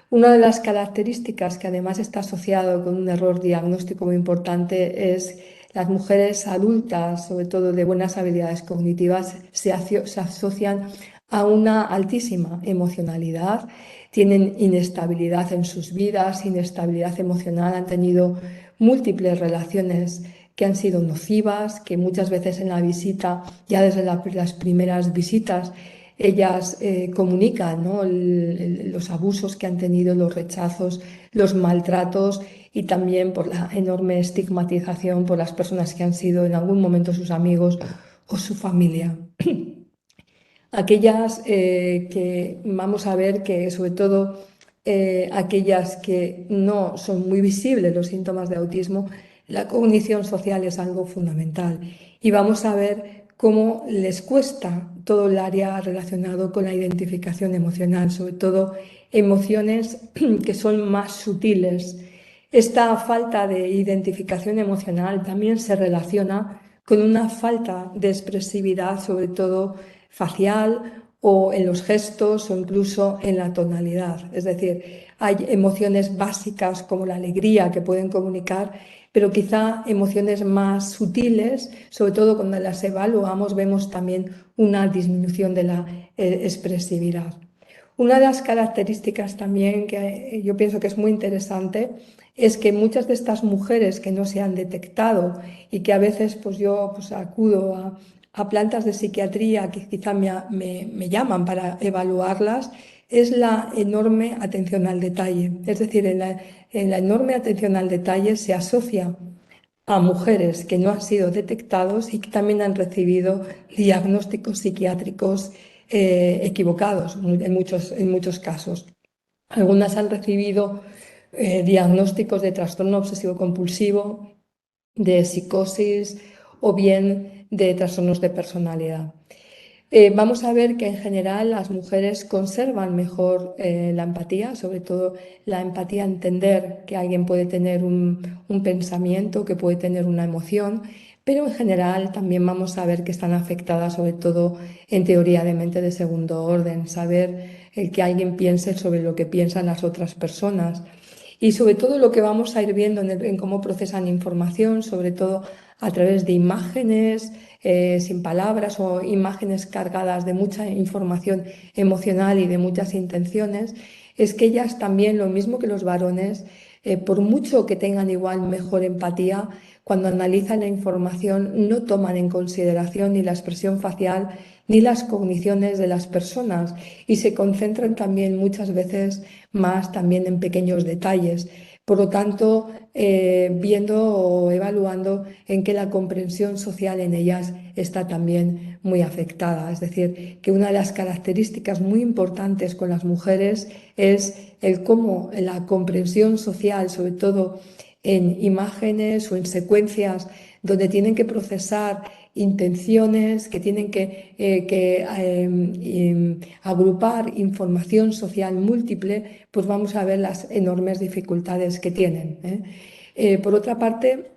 Una de las características que además está asociado con un error diagnóstico muy importante es las mujeres adultas, sobre todo de buenas habilidades cognitivas, se asocian a una altísima emocionalidad, tienen inestabilidad en sus vidas, inestabilidad emocional, han tenido múltiples relaciones que han sido nocivas, que muchas veces en la visita, ya desde las primeras visitas, ellas comunican, ¿no? Los abusos que han tenido, los rechazos, los maltratos y también por la enorme estigmatización por las personas que han sido en algún momento sus amigos o su familia. Aquellas que vamos a ver que sobre todo aquellas que no son muy visibles los síntomas de autismo, la cognición social es algo fundamental y vamos a ver cómo les cuesta todo el área relacionado con la identificación emocional, sobre todo emociones que son más sutiles. Esta falta de identificación emocional también se relaciona con una falta de expresividad, sobre todo facial o en los gestos o incluso en la tonalidad. Es decir, hay emociones básicas como la alegría que pueden comunicar, pero quizá emociones más sutiles, sobre todo cuando las evaluamos, vemos también una disminución de la expresividad. Una de las características también que yo pienso que es muy interesante es que muchas de estas mujeres que no se han detectado y que a veces pues yo pues acudo a plantas de psiquiatría que quizá me llaman para evaluarlas, es la enorme atención al detalle. Es decir, en la enorme atención al detalle se asocia a mujeres que no han sido detectados y que también han recibido diagnósticos psiquiátricos equivocados en muchos casos. Algunas han recibido diagnósticos de trastorno obsesivo-compulsivo, de psicosis o bien de trastornos de personalidad. Vamos a ver que en general las mujeres conservan mejor la empatía, sobre todo la empatía, entender que alguien puede tener un pensamiento, que puede tener una emoción, pero en general también vamos a ver que están afectadas sobre todo en teoría de mente de segundo orden, saber el que alguien piense sobre lo que piensan las otras personas. Y sobre todo lo que vamos a ir viendo en cómo procesan información, sobre todo a través de imágenes, sin palabras o imágenes cargadas de mucha información emocional y de muchas intenciones, es que ellas también, lo mismo que los varones, por mucho que tengan igual mejor empatía, cuando analizan la información no toman en consideración ni la expresión facial ni las cogniciones de las personas y se concentran también muchas veces más también en pequeños detalles. Por lo tanto, viendo o evaluando en que la comprensión social en ellas está también muy afectada. Es decir, que una de las características muy importantes con las mujeres es el cómo la comprensión social, sobre todo en imágenes o en secuencias donde tienen que procesar intenciones, que tienen que agrupar información social múltiple, pues vamos a ver las enormes dificultades que tienen, ¿eh? Por otra parte,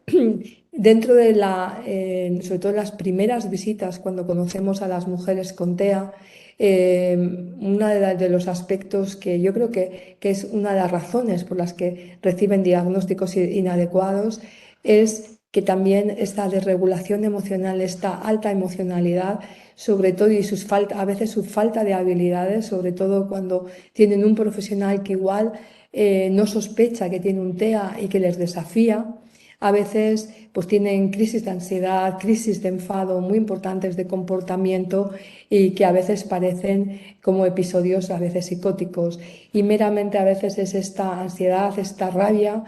dentro de sobre todo en las primeras visitas, cuando conocemos a las mujeres con TEA, uno de los aspectos que yo creo que es una de las razones por las que reciben diagnósticos inadecuados es que también esta desregulación emocional, esta alta emocionalidad, sobre todo y a veces su falta de habilidades, sobre todo cuando tienen un profesional que igual no sospecha que tiene un TEA y que les desafía. A veces pues tienen crisis de ansiedad, crisis de enfado muy importantes de comportamiento y que a veces parecen como episodios a veces psicóticos. Y meramente a veces es esta ansiedad, esta rabia,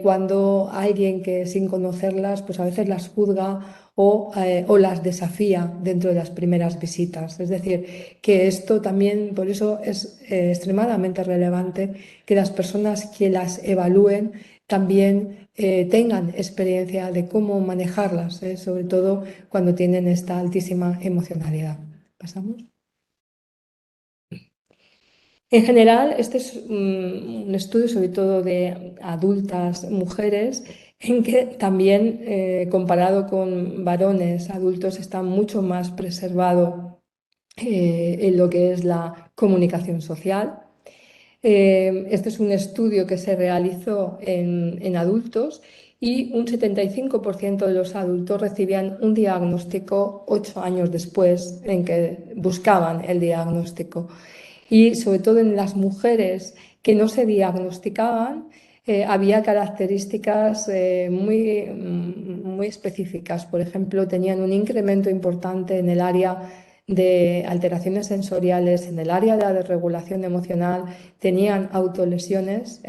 cuando alguien que sin conocerlas pues a veces las juzga o las desafía dentro de las primeras visitas. Es decir, que esto también, por eso es extremadamente relevante que las personas que las evalúen también tengan experiencia de cómo manejarlas, sobre todo cuando tienen esta altísima emocionalidad. ¿Pasamos? En general, este es un estudio sobre todo de adultas mujeres en que también comparado con varones adultos está mucho más preservado en lo que es la comunicación social. Este es un estudio que se realizó en adultos y un 75% de los adultos recibían un diagnóstico 8 años después en que buscaban el diagnóstico. Y sobre todo en las mujeres que no se diagnosticaban, había características muy específicas. Por ejemplo, tenían un incremento importante en el área de alteraciones sensoriales, en el área de la desregulación emocional, tenían autolesiones.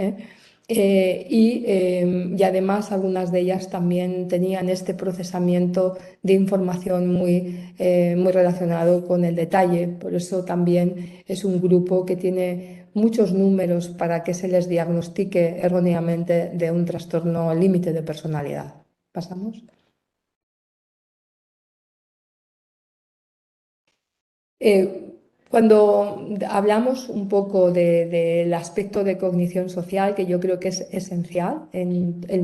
Y además algunas de ellas también tenían este procesamiento de información muy relacionado con el detalle. Por eso también es un grupo que tiene muchos números para que se les diagnostique erróneamente de un trastorno límite de personalidad. ¿Pasamos? Eh, Cuando hablamos un poco del aspecto de cognición social, que yo creo que es esencial,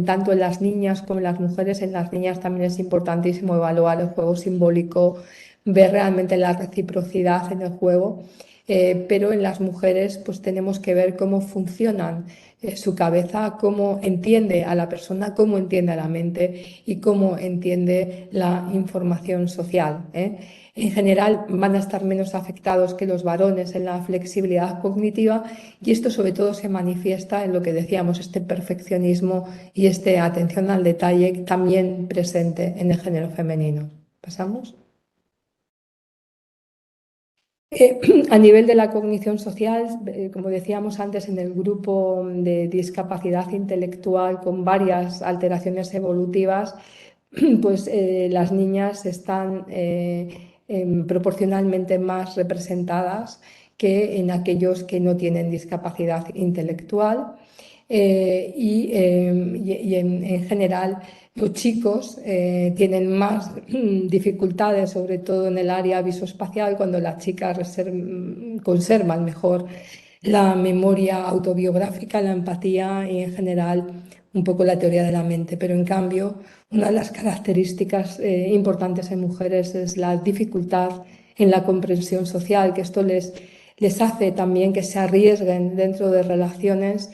tanto en las niñas como en las mujeres, en las niñas también es importantísimo evaluar el juego simbólico, ver realmente la reciprocidad en el juego. pero en las mujeres pues tenemos que ver cómo funcionan su cabeza, cómo entiende a la persona, cómo entiende a la mente y cómo entiende la información social, ¿eh? En general van a estar menos afectados que los varones en la flexibilidad cognitiva y esto sobre todo se manifiesta en lo que decíamos, este perfeccionismo y esta atención al detalle también presente en el género femenino. ¿Pasamos? A nivel de la cognición social, como decíamos antes, en el grupo de discapacidad intelectual con varias alteraciones evolutivas, pues las niñas están proporcionalmente más representadas que en aquellos que no tienen discapacidad intelectual. Y en general los chicos tienen más dificultades, sobre todo en el área visoespacial, cuando las chicas conservan mejor la memoria autobiográfica, la empatía y en general un poco la teoría de la mente. Pero en cambio, una de las características importantes en mujeres es la dificultad en la comprensión social, que esto les hace también que se arriesguen dentro de relaciones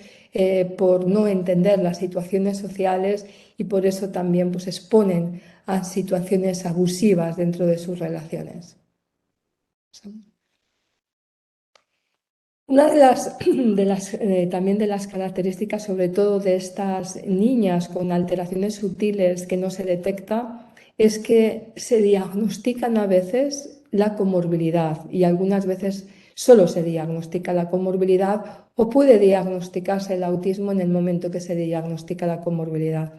por no entender las situaciones sociales y por eso también pues, exponen a situaciones abusivas dentro de sus relaciones. Una también de las características, sobre todo de estas niñas con alteraciones sutiles que no se detecta, es que se diagnostican a veces la comorbilidad y algunas veces solo se diagnostica la comorbilidad o puede diagnosticarse el autismo en el momento que se diagnostica la comorbilidad.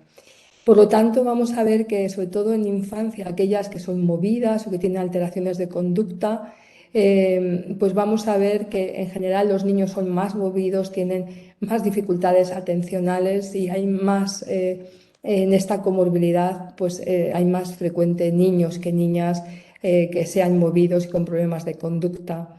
Por lo tanto, vamos a ver que, sobre todo en infancia, aquellas que son movidas o que tienen alteraciones de conducta, pues vamos a ver que en general los niños son más movidos, tienen más dificultades atencionales y hay más, en esta comorbilidad, pues hay más frecuente niños que niñas que sean movidos y con problemas de conducta.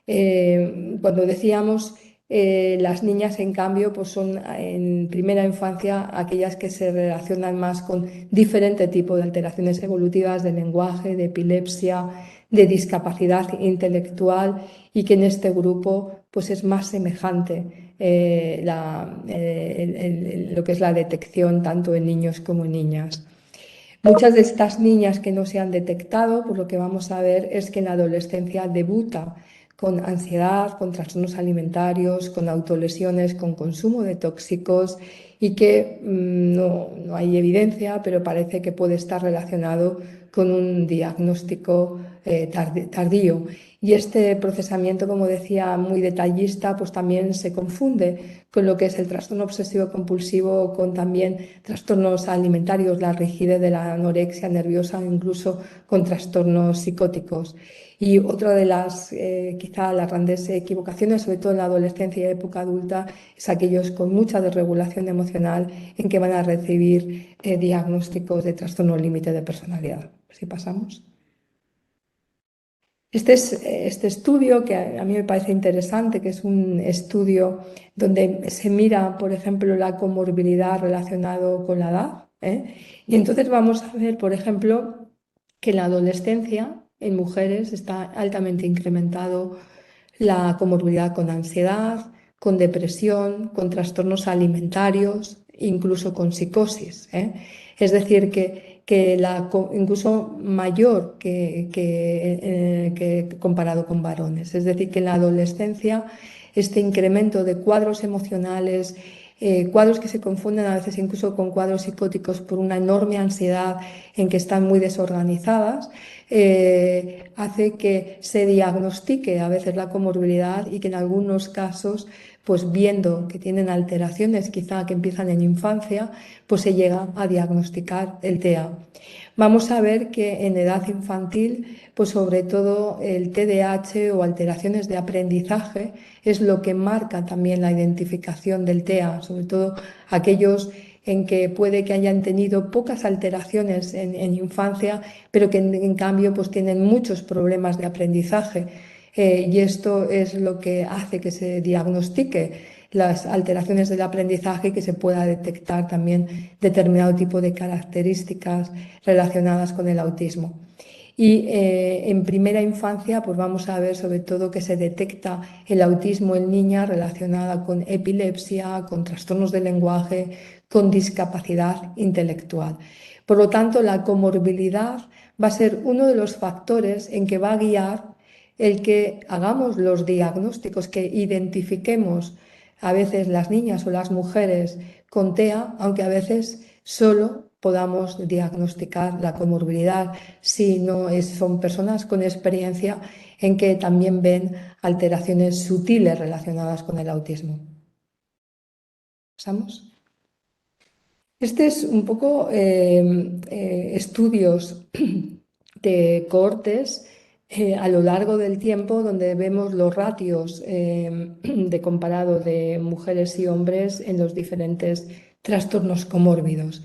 Cuando decíamos las niñas, en cambio, pues son en primera infancia aquellas que se relacionan más con diferente tipo de alteraciones evolutivas de lenguaje, de epilepsia, de discapacidad intelectual y que en este grupo pues es más semejante lo que es la detección tanto en niños como en niñas. Muchas de estas niñas que no se han detectado, pues lo que vamos a ver es que en la adolescencia debuta con ansiedad, con trastornos alimentarios, con autolesiones, con consumo de tóxicos y que no hay evidencia, pero parece que puede estar relacionado con un diagnóstico tardío. Y este procesamiento, como decía, muy detallista, pues también se confunde con lo que es el trastorno obsesivo compulsivo, con también trastornos alimentarios, la rigidez de la anorexia nerviosa, incluso con trastornos psicóticos. Y otra de las, quizá las grandes equivocaciones, sobre todo en la adolescencia y época adulta, es aquellos con mucha desregulación emocional en que van a recibir diagnósticos de trastorno límite de personalidad. Si pasamos. Este estudio, que a mí me parece interesante, que es un estudio donde se mira, por ejemplo, la comorbilidad relacionada con la edad, ¿eh? Y entonces vamos a ver, por ejemplo, que en la adolescencia, en mujeres, está altamente incrementado la comorbilidad con ansiedad, con depresión, con trastornos alimentarios, incluso con psicosis, ¿eh? Es decir, incluso mayor que comparado con varones. Es decir, que en la adolescencia este incremento de cuadros emocionales, cuadros que se confunden a veces incluso con cuadros psicóticos por una enorme ansiedad en que están muy desorganizadas, hace que se diagnostique a veces la comorbilidad y que en algunos casos, pues viendo que tienen alteraciones quizá que empiezan en infancia, pues se llega a diagnosticar el TEA. Vamos a ver que en edad infantil, pues sobre todo el TDAH o alteraciones de aprendizaje es lo que marca también la identificación del TEA, sobre todo aquellos en que puede que hayan tenido pocas alteraciones en infancia, pero que en cambio pues tienen muchos problemas de aprendizaje. Y esto es lo que hace que se diagnostique las alteraciones del aprendizaje y que se pueda detectar también determinado tipo de características relacionadas con el autismo. Y en primera infancia, pues vamos a ver sobre todo que se detecta el autismo en niñas relacionada con epilepsia, con trastornos del lenguaje, con discapacidad intelectual. Por lo tanto, la comorbilidad va a ser uno de los factores en que va a guiar el que hagamos los diagnósticos, que identifiquemos a veces las niñas o las mujeres con TEA, aunque a veces solo podamos diagnosticar la comorbilidad si no son personas con experiencia en que también ven alteraciones sutiles relacionadas con el autismo. ¿Pasamos? Este es un poco estudios de cohortes a lo largo del tiempo donde vemos los ratios de comparado de mujeres y hombres en los diferentes trastornos comórbidos.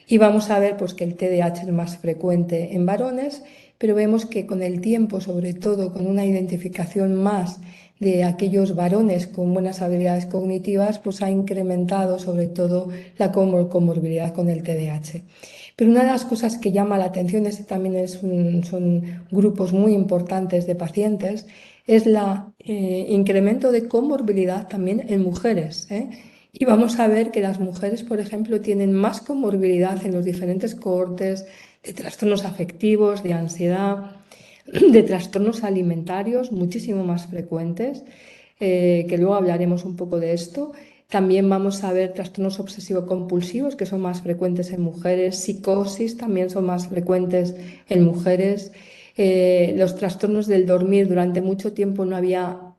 Y vamos a ver pues, que el TDAH es más frecuente en varones, pero vemos que con el tiempo, sobre todo con una identificación más de aquellos varones con buenas habilidades cognitivas, pues ha incrementado sobre todo la comorbilidad con el TDAH. Pero una de las cosas que llama la atención, también son grupos muy importantes de pacientes, es el incremento de comorbilidad también en mujeres. Y vamos a ver que las mujeres, por ejemplo, tienen más comorbilidad en los diferentes cohortes de trastornos afectivos, de ansiedad, de trastornos alimentarios muchísimo más frecuentes, que luego hablaremos un poco de esto. También vamos a ver trastornos obsesivo-compulsivos, que son más frecuentes en mujeres, psicosis también son más frecuentes en mujeres. Los trastornos del dormir, durante mucho tiempo no había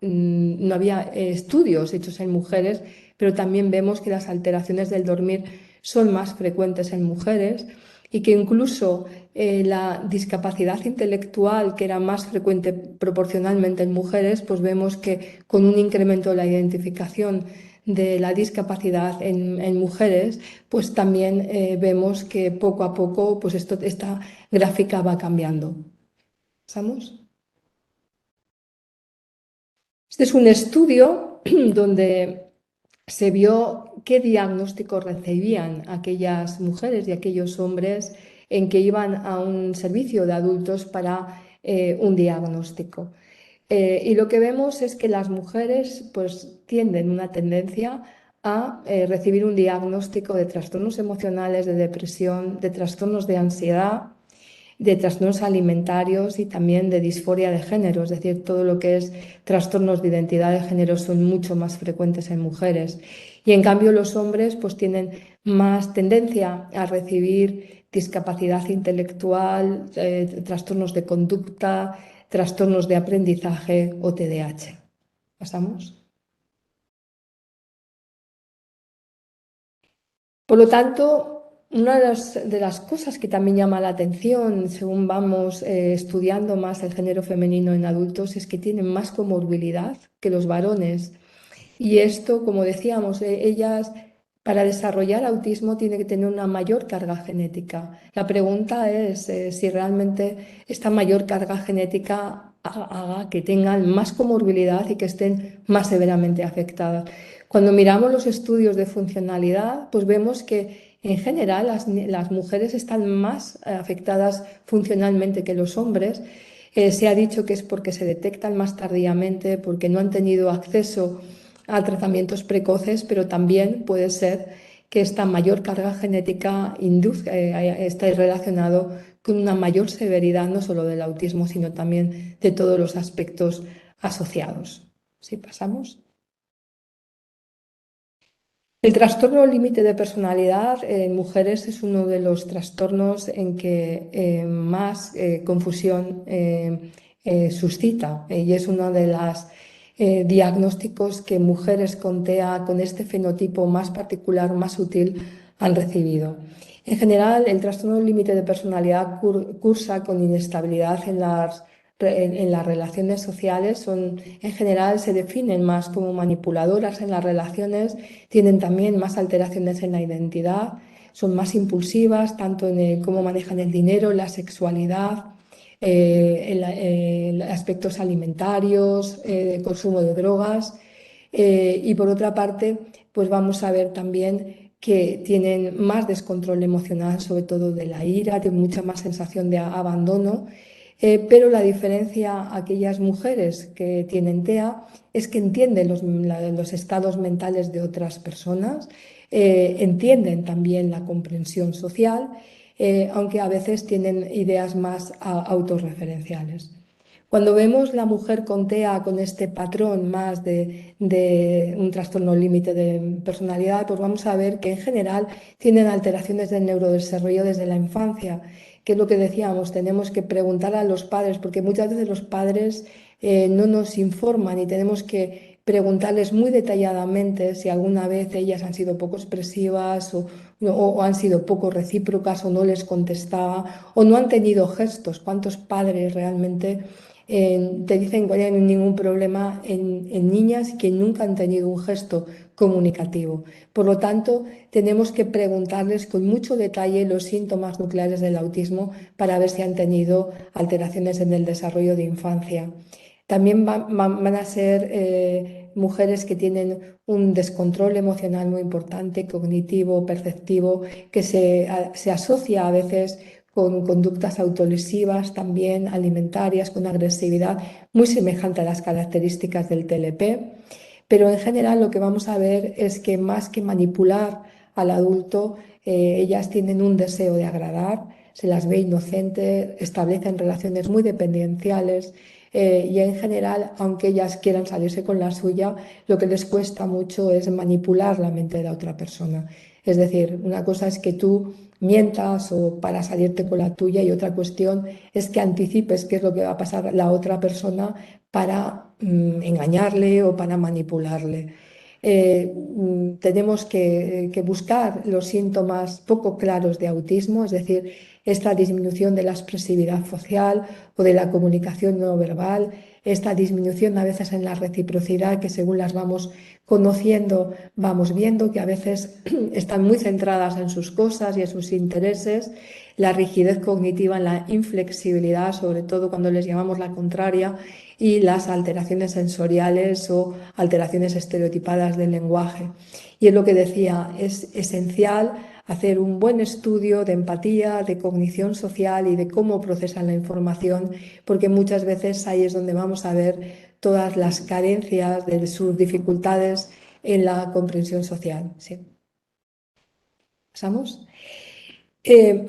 estudios hechos en mujeres, pero también vemos que las alteraciones del dormir son más frecuentes en mujeres y que incluso la discapacidad intelectual, que era más frecuente proporcionalmente en mujeres, pues vemos que con un incremento de la identificación de la discapacidad en mujeres, pues también vemos que poco a poco pues esta gráfica va cambiando. ¿Pasamos? Este es un estudio donde se vio qué diagnóstico recibían aquellas mujeres y aquellos hombres en que iban a un servicio de adultos para un diagnóstico. Y lo que vemos es que las mujeres pues tienden una tendencia a recibir un diagnóstico de trastornos emocionales, de depresión, de trastornos de ansiedad, de trastornos alimentarios y también de disforia de género, es decir, todo lo que es trastornos de identidad de género son mucho más frecuentes en mujeres. Y en cambio los hombres pues tienen más tendencia a recibir discapacidad intelectual, trastornos de conducta, trastornos de aprendizaje o TDAH. ¿Pasamos? Por lo tanto, una de las cosas que también llama la atención según vamos estudiando más el género femenino en adultos es que tienen más comorbilidad que los varones. Y esto, como decíamos, ellas para desarrollar autismo tienen que tener una mayor carga genética. La pregunta es si realmente esta mayor carga genética haga que tengan más comorbilidad y que estén más severamente afectadas. Cuando miramos los estudios de funcionalidad, pues vemos que en general las mujeres están más afectadas funcionalmente que los hombres. Se ha dicho que es porque se detectan más tardíamente, porque no han tenido acceso a tratamientos precoces, pero también puede ser que esta mayor carga genética esté relacionado con una mayor severidad no solo del autismo, sino también de todos los aspectos asociados. ¿Sí pasamos? El trastorno límite de personalidad en mujeres es uno de los trastornos en que más confusión suscita y es uno de los diagnósticos que mujeres con TEA, con este fenotipo más particular, más sutil, han recibido. En general, el trastorno límite de personalidad cursa con inestabilidad en las relaciones sociales, en general se definen más como manipuladoras en las relaciones, tienen también más alteraciones en la identidad, son más impulsivas, tanto en cómo manejan el dinero, la sexualidad, en aspectos alimentarios, consumo de drogas. Y por otra parte, pues vamos a ver también que tienen más descontrol emocional, sobre todo de la ira, tienen mucha más sensación de abandono Pero la diferencia a aquellas mujeres que tienen TEA es que entienden los estados mentales de otras personas, entienden también la comprensión social, aunque a veces tienen ideas más autorreferenciales. Cuando vemos la mujer con TEA con este patrón más de un trastorno límite de personalidad, pues vamos a ver que en general tienen alteraciones del neurodesarrollo desde la infancia, que es lo que decíamos, tenemos que preguntar a los padres, porque muchas veces los padres no nos informan y tenemos que preguntarles muy detalladamente si alguna vez ellas han sido poco expresivas o han sido poco recíprocas o no les contestaba o no han tenido gestos. ¿Cuántos padres realmente te dicen que no hay ningún problema en niñas que nunca han tenido un gesto comunicativo? Por lo tanto, tenemos que preguntarles con mucho detalle los síntomas nucleares del autismo para ver si han tenido alteraciones en el desarrollo de infancia. También van a ser mujeres que tienen un descontrol emocional muy importante, cognitivo, perceptivo, que se asocia a veces con conductas autolesivas, también alimentarias, con agresividad, muy semejante a las características del TLP. Pero en general lo que vamos a ver es que más que manipular al adulto, ellas tienen un deseo de agradar, se las ve inocentes, establecen relaciones muy dependenciales y en general, aunque ellas quieran salirse con la suya, lo que les cuesta mucho es manipular la mente de la otra persona. Es decir, una cosa es que tú mientas o para salirte con la tuya y otra cuestión es que anticipes qué es lo que va a pasar la otra persona para engañarle o para manipularle. Tenemos que buscar los síntomas poco claros de autismo, es decir, esta disminución de la expresividad social o de la comunicación no verbal, esta disminución a veces en la reciprocidad que según las vamos conociendo vamos viendo que a veces están muy centradas en sus cosas y en sus intereses, la rigidez cognitiva, la inflexibilidad, sobre todo cuando les llamamos la contraria, y las alteraciones sensoriales o alteraciones estereotipadas del lenguaje. Y es lo que decía, es esencial hacer un buen estudio de empatía, de cognición social y de cómo procesan la información, porque muchas veces ahí es donde vamos a ver todas las carencias de sus dificultades en la comprensión social. ¿Sí? ¿Pasamos?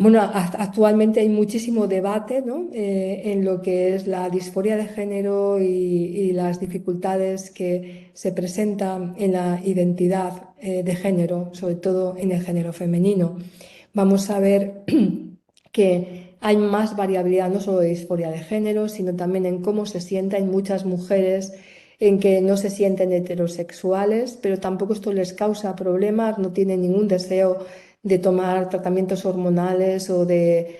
Bueno, actualmente hay muchísimo debate, ¿no? En lo que es la disforia de género y las dificultades que se presentan en la identidad de género, sobre todo en el género femenino. Vamos a ver que hay más variabilidad, no solo de disforia de género, sino también en cómo se sienten. Hay muchas mujeres en que no se sienten heterosexuales, pero tampoco esto les causa problemas, no tienen ningún deseo de tomar tratamientos hormonales o de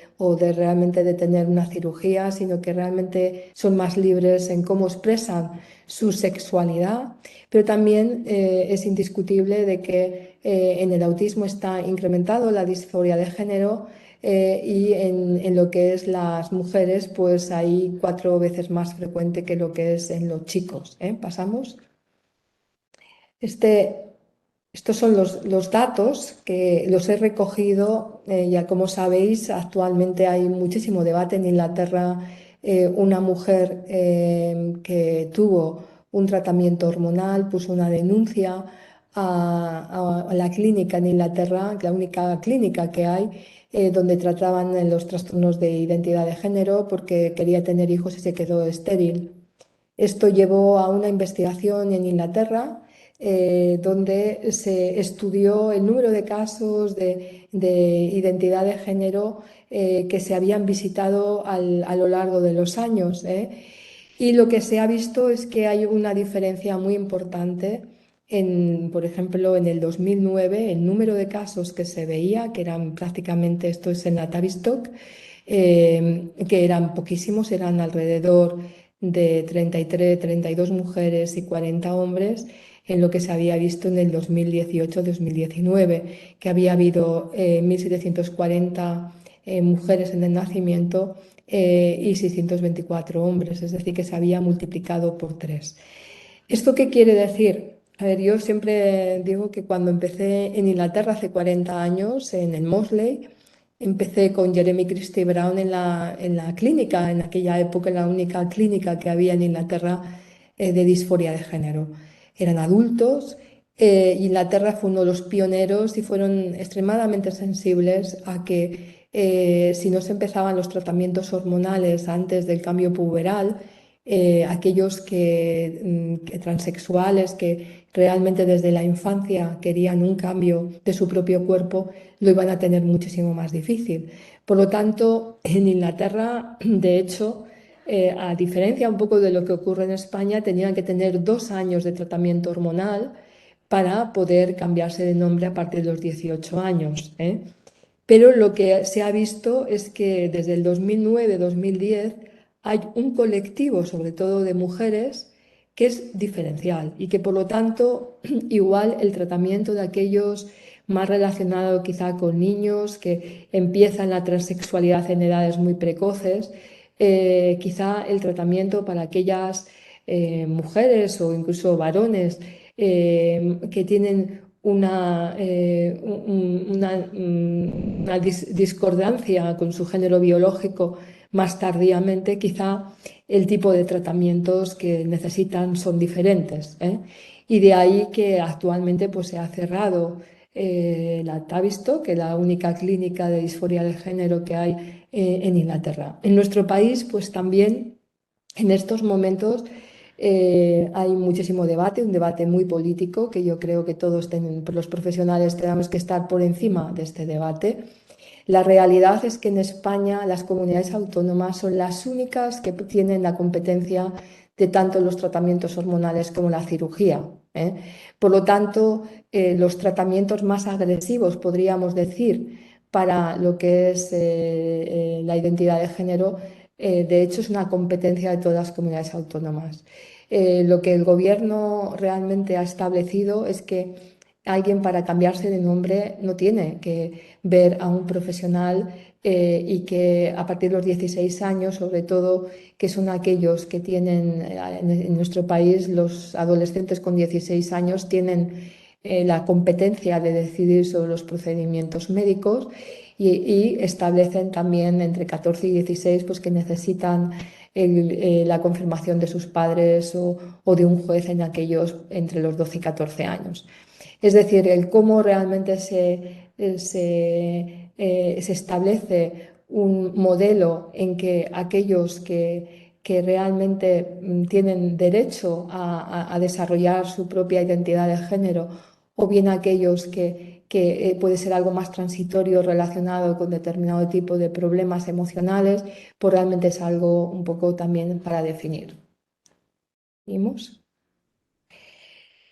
realmente de tener una cirugía, sino que realmente son más libres en cómo expresan su sexualidad. Pero también es indiscutible de que en el autismo está incrementado la disforia de género y en lo que es las mujeres, pues hay 4 veces más frecuente que lo que es en los chicos. ¿Pasamos? Este, Estos son los datos que los he recogido, ya como sabéis, actualmente hay muchísimo debate en Inglaterra. Una mujer que tuvo un tratamiento hormonal puso una denuncia a la clínica en Inglaterra, la única clínica que hay, donde trataban los trastornos de identidad de género porque quería tener hijos y se quedó estéril. Esto llevó a una investigación en Inglaterra donde se estudió el número de casos de identidad de género que se habían visitado a lo largo de los años. Y lo que se ha visto es que hay una diferencia muy importante por ejemplo, en el 2009, el número de casos que se veía, que eran prácticamente, esto es en la Tavistock, que eran poquísimos, eran alrededor de 33, 32 mujeres y 40 hombres, en lo que se había visto en el 2018-2019, que había habido 1.740 mujeres en el nacimiento y 624 hombres, es decir, que se había multiplicado por 3. ¿Esto qué quiere decir? A ver, yo siempre digo que cuando empecé en Inglaterra hace 40 años, en el Mosley, Empecé con Jeremy Christie Brown en la clínica, en aquella época la única clínica que había en Inglaterra de disforia de género. Eran adultos. Inglaterra fue uno de los pioneros y fueron extremadamente sensibles a que si no se empezaban los tratamientos hormonales antes del cambio puberal, aquellos que transexuales que realmente desde la infancia querían un cambio de su propio cuerpo, lo iban a tener muchísimo más difícil. Por lo tanto, en Inglaterra, de hecho, a diferencia un poco de lo que ocurre en España, tenían que tener 2 años de tratamiento hormonal para poder cambiarse de nombre a partir de los 18 años, ¿eh? Pero lo que se ha visto es que desde el 2009-2010 hay un colectivo, sobre todo de mujeres, que es diferencial y que por lo tanto igual el tratamiento de aquellos más relacionados quizá con niños que empiezan la transexualidad en edades muy precoces, quizá el tratamiento para aquellas mujeres o incluso varones que tienen una discordancia con su género biológico más tardíamente, quizá el tipo de tratamientos que necesitan son diferentes, ¿eh? Y de ahí que actualmente pues, se ha cerrado la Tavistock, que es la única clínica de disforia de género que hay en Inglaterra. En nuestro país, pues también en estos momentos hay muchísimo debate, un debate muy político que yo creo que todos los profesionales tenemos que estar por encima de este debate. La realidad es que en España las comunidades autónomas son las únicas que tienen la competencia de tanto los tratamientos hormonales como la cirugía, ¿eh? Por lo tanto, los tratamientos más agresivos, podríamos decir, para lo que es la identidad de género, de hecho es una competencia de todas las comunidades autónomas. Lo que el gobierno realmente ha establecido es que alguien para cambiarse de nombre no tiene que ver a un profesional y que a partir de los 16 años, sobre todo, que son aquellos que tienen, en nuestro país, los adolescentes con 16 años tienen la competencia de decidir sobre los procedimientos médicos y establecen también entre 14 y 16 pues, que necesitan la confirmación de sus padres o de un juez en aquellos entre los 12 y 14 años. Es decir, el cómo realmente se establece un modelo en que aquellos que realmente tienen derecho a desarrollar su propia identidad de género o bien aquellos que puede ser algo más transitorio relacionado con determinado tipo de problemas emocionales, pues realmente es algo un poco también para definir. ¿Vimos?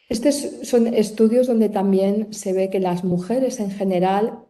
Estos son estudios donde también se ve que las mujeres en general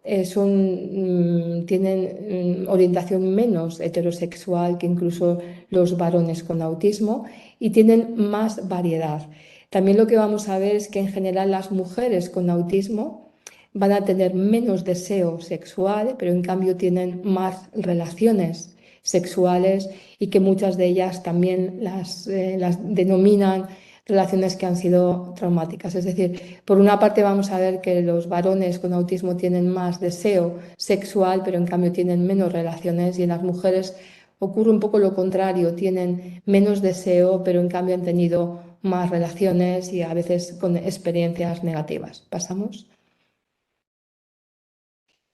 tienen orientación menos heterosexual que incluso los varones con autismo y tienen más variedad. También lo que vamos a ver es que en general las mujeres con autismo van a tener menos deseo sexual, pero en cambio tienen más relaciones sexuales y que muchas de ellas también las denominan relaciones que han sido traumáticas. Es decir, por una parte vamos a ver que los varones con autismo tienen más deseo sexual, pero en cambio tienen menos relaciones y en las mujeres ocurre un poco lo contrario, tienen menos deseo, pero en cambio han tenido más relaciones y a veces con experiencias negativas. ¿Pasamos?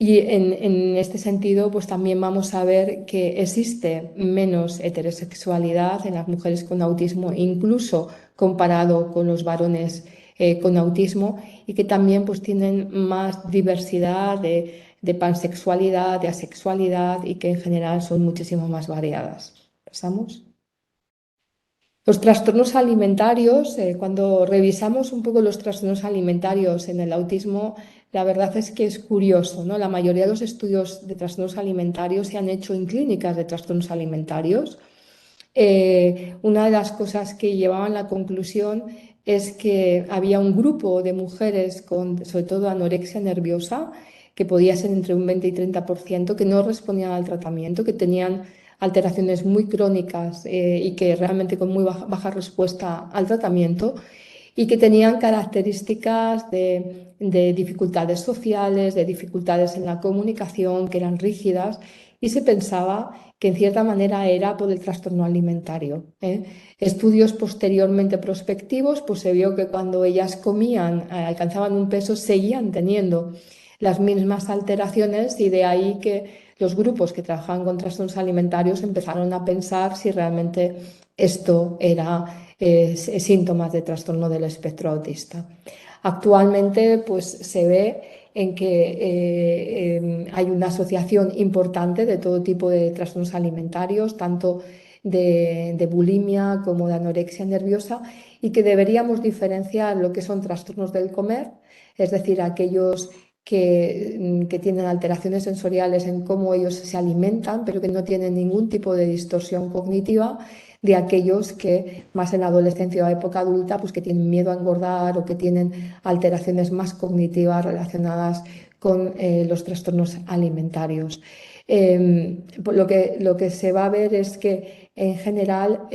Y en este sentido, pues también vamos a ver que existe menos heterosexualidad en las mujeres con autismo, incluso comparado con los varones con autismo, y que también pues tienen más diversidad de pansexualidad, de asexualidad, y que en general son muchísimo más variadas. ¿Pasamos? Los trastornos alimentarios, cuando revisamos un poco los trastornos alimentarios en el autismo, la verdad es que es curioso, ¿no? La mayoría de los estudios de trastornos alimentarios se han hecho en clínicas de trastornos alimentarios. Una de las cosas que llevaban a la conclusión es que había un grupo de mujeres con, sobre todo, anorexia nerviosa, que podía ser entre un 20 y 30%, que no respondían al tratamiento, que tenían alteraciones muy crónicas y que realmente con muy baja respuesta al tratamiento y que tenían características de dificultades sociales, de dificultades en la comunicación, que eran rígidas, y se pensaba que en cierta manera era por el trastorno alimentario, ¿eh? Estudios posteriormente prospectivos, pues se vio que cuando ellas comían, alcanzaban un peso, seguían teniendo las mismas alteraciones, y de ahí que los grupos que trabajaban con trastornos alimentarios empezaron a pensar si realmente esto era síntomas de trastorno del espectro autista. Actualmente, pues se ve en que hay una asociación importante de todo tipo de trastornos alimentarios, tanto de bulimia como de anorexia nerviosa, y que deberíamos diferenciar lo que son trastornos del comer, es decir, aquellos que tienen alteraciones sensoriales en cómo ellos se alimentan, pero que no tienen ningún tipo de distorsión cognitiva, de aquellos que más en la adolescencia o época adulta, pues que tienen miedo a engordar o que tienen alteraciones más cognitivas relacionadas con los trastornos alimentarios. Lo que se va a ver es que en general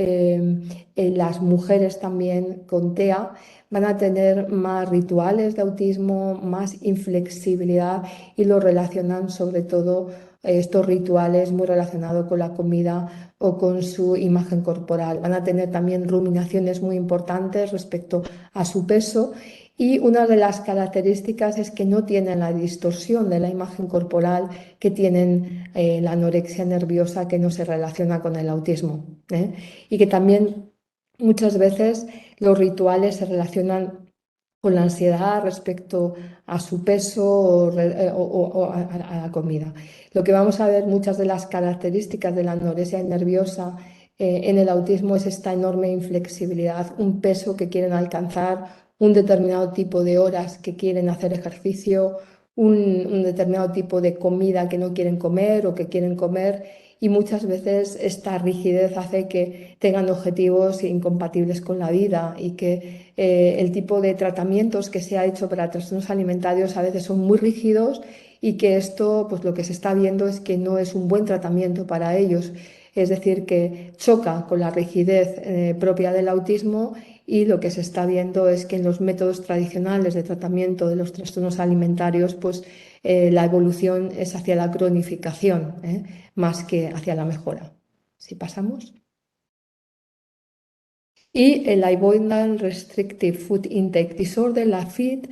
las mujeres también con TEA van a tener más rituales de autismo, más inflexibilidad, y lo relacionan sobre todo estos rituales muy relacionados con la comida o con su imagen corporal. Van a tener también ruminaciones muy importantes respecto a su peso, y una de las características es que no tienen la distorsión de la imagen corporal que tienen la anorexia nerviosa, que no se relaciona con el autismo, ¿eh? Y que también muchas veces los rituales se relacionan con la ansiedad respecto a su peso o a la comida. Lo que vamos a ver, muchas de las características de la anorexia nerviosa en el autismo, es esta enorme inflexibilidad, un peso que quieren alcanzar, un determinado tipo de horas que quieren hacer ejercicio, un determinado tipo de comida que no quieren comer o que quieren comer, y muchas veces esta rigidez hace que tengan objetivos incompatibles con la vida, y que el tipo de tratamientos que se ha hecho para trastornos alimentarios a veces son muy rígidos, y que esto, pues lo que se está viendo es que no es un buen tratamiento para ellos. Es decir, que choca con la rigidez propia del autismo, y lo que se está viendo es que en los métodos tradicionales de tratamiento de los trastornos alimentarios, pues la evolución es hacia la cronificación, más que hacia la mejora. Si pasamos. Y el Avoidant Restrictive Food Intake Disorder, la FID,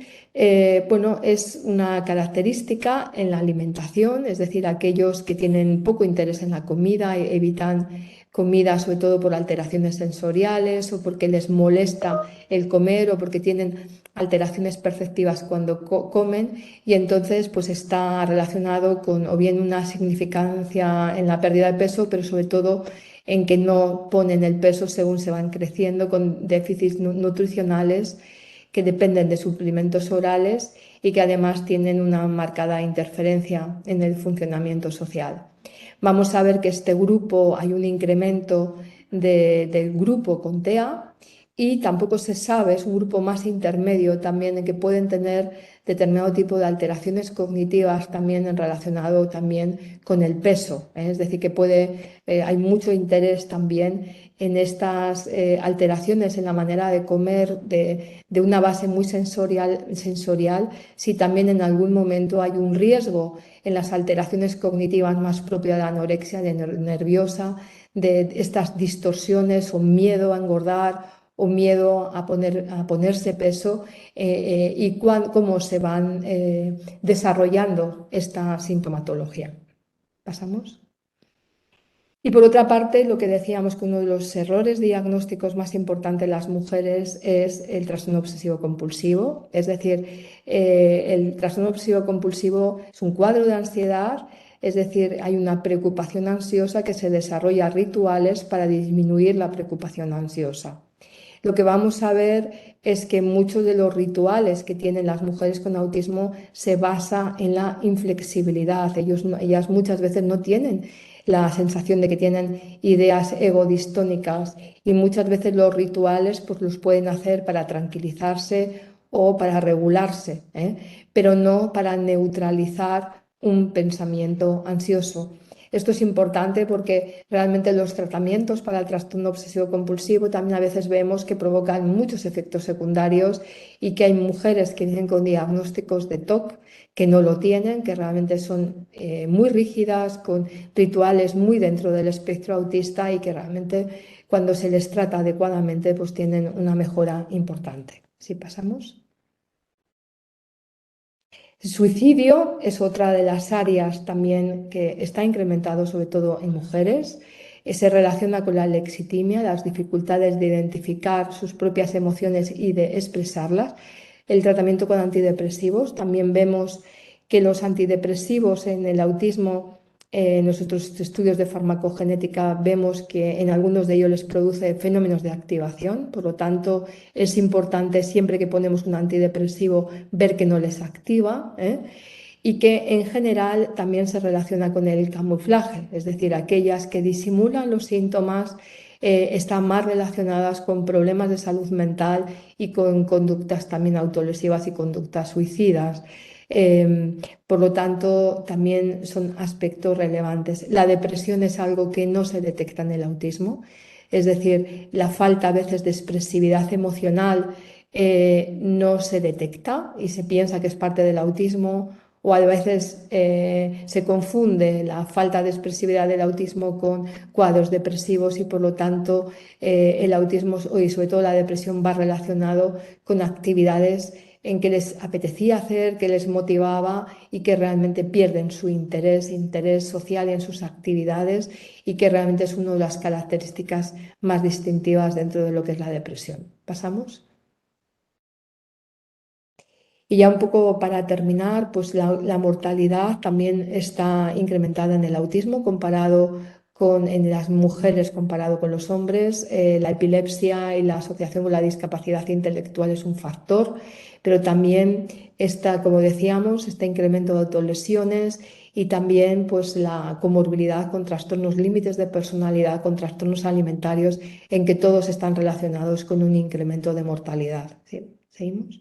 bueno, es una característica en la alimentación, es decir, aquellos que tienen poco interés en la comida, evitan comida sobre todo por alteraciones sensoriales, o porque les molesta el comer, o porque tienen alteraciones perceptivas cuando comen, y entonces pues está relacionado con o bien una significancia en la pérdida de peso, pero sobre todo en que no ponen el peso según se van creciendo, con déficits nutricionales que dependen de suplementos orales, y que además tienen una marcada interferencia en el funcionamiento social. Vamos a ver que este grupo, hay un incremento del grupo con TEA, y tampoco se sabe, es un grupo más intermedio también, en que pueden tener determinado tipo de alteraciones cognitivas también relacionado también con el peso, ¿eh? Es decir, que hay mucho interés también en estas alteraciones en la manera de comer, de una base muy sensorial, si también en algún momento hay un riesgo en las alteraciones cognitivas más propias de la anorexia nerviosa, de estas distorsiones o miedo a engordar o miedo a ponerse peso, y cómo se van desarrollando esta sintomatología. ¿Pasamos? Y por otra parte, lo que decíamos, que uno de los errores diagnósticos más importantes en las mujeres es el trastorno obsesivo compulsivo. Es decir, el trastorno obsesivo compulsivo es un cuadro de ansiedad, es decir, hay una preocupación ansiosa que se desarrolla rituales para disminuir la preocupación ansiosa. Lo que vamos a ver es que muchos de los rituales que tienen las mujeres con autismo se basa en la inflexibilidad. Ellas muchas veces no tienen la sensación de que tienen ideas egodistónicas, y muchas veces los rituales pues los pueden hacer para tranquilizarse o para regularse, pero no para neutralizar un pensamiento ansioso. Esto es importante porque realmente los tratamientos para el trastorno obsesivo-compulsivo también a veces vemos que provocan muchos efectos secundarios y que hay mujeres que vienen con diagnósticos de TOC que no lo tienen, que realmente son muy rígidas, con rituales muy dentro del espectro autista y que realmente cuando se les trata adecuadamente pues tienen una mejora importante. Si pasamos. El suicidio es otra de las áreas también que está incrementado, sobre todo en mujeres. Se relaciona con la lexitimia, las dificultades de identificar sus propias emociones y de expresarlas. El tratamiento con antidepresivos. También vemos que los antidepresivos en el autismo, en nuestros estudios de farmacogenética, vemos que en algunos de ellos les produce fenómenos de activación. Por lo tanto, es importante siempre que ponemos un antidepresivo ver que no les activa, y que en general también se relaciona con el camuflaje, es decir, aquellas que disimulan los síntomas están más relacionadas con problemas de salud mental y con conductas también autolesivas y conductas suicidas. Por lo tanto, también son aspectos relevantes. La depresión es algo que no se detecta en el autismo, es decir, la falta a veces de expresividad emocional no se detecta y se piensa que es parte del autismo, o a veces se confunde la falta de expresividad del autismo con cuadros depresivos y por lo tanto el autismo y sobre todo la depresión va relacionado con actividades en que les apetecía hacer, que les motivaba y que realmente pierden su interés social en sus actividades y que realmente es una de las características más distintivas dentro de lo que es la depresión. ¿Pasamos? Y ya un poco para terminar, pues la mortalidad también está incrementada en el autismo comparado con en las mujeres comparado con los hombres. La epilepsia y la asociación con la discapacidad intelectual es un factor, pero también está, como decíamos, este incremento de autolesiones y también pues la comorbilidad con trastornos límites de personalidad, con trastornos alimentarios, en que todos están relacionados con un incremento de mortalidad. ¿Sí? ¿Seguimos?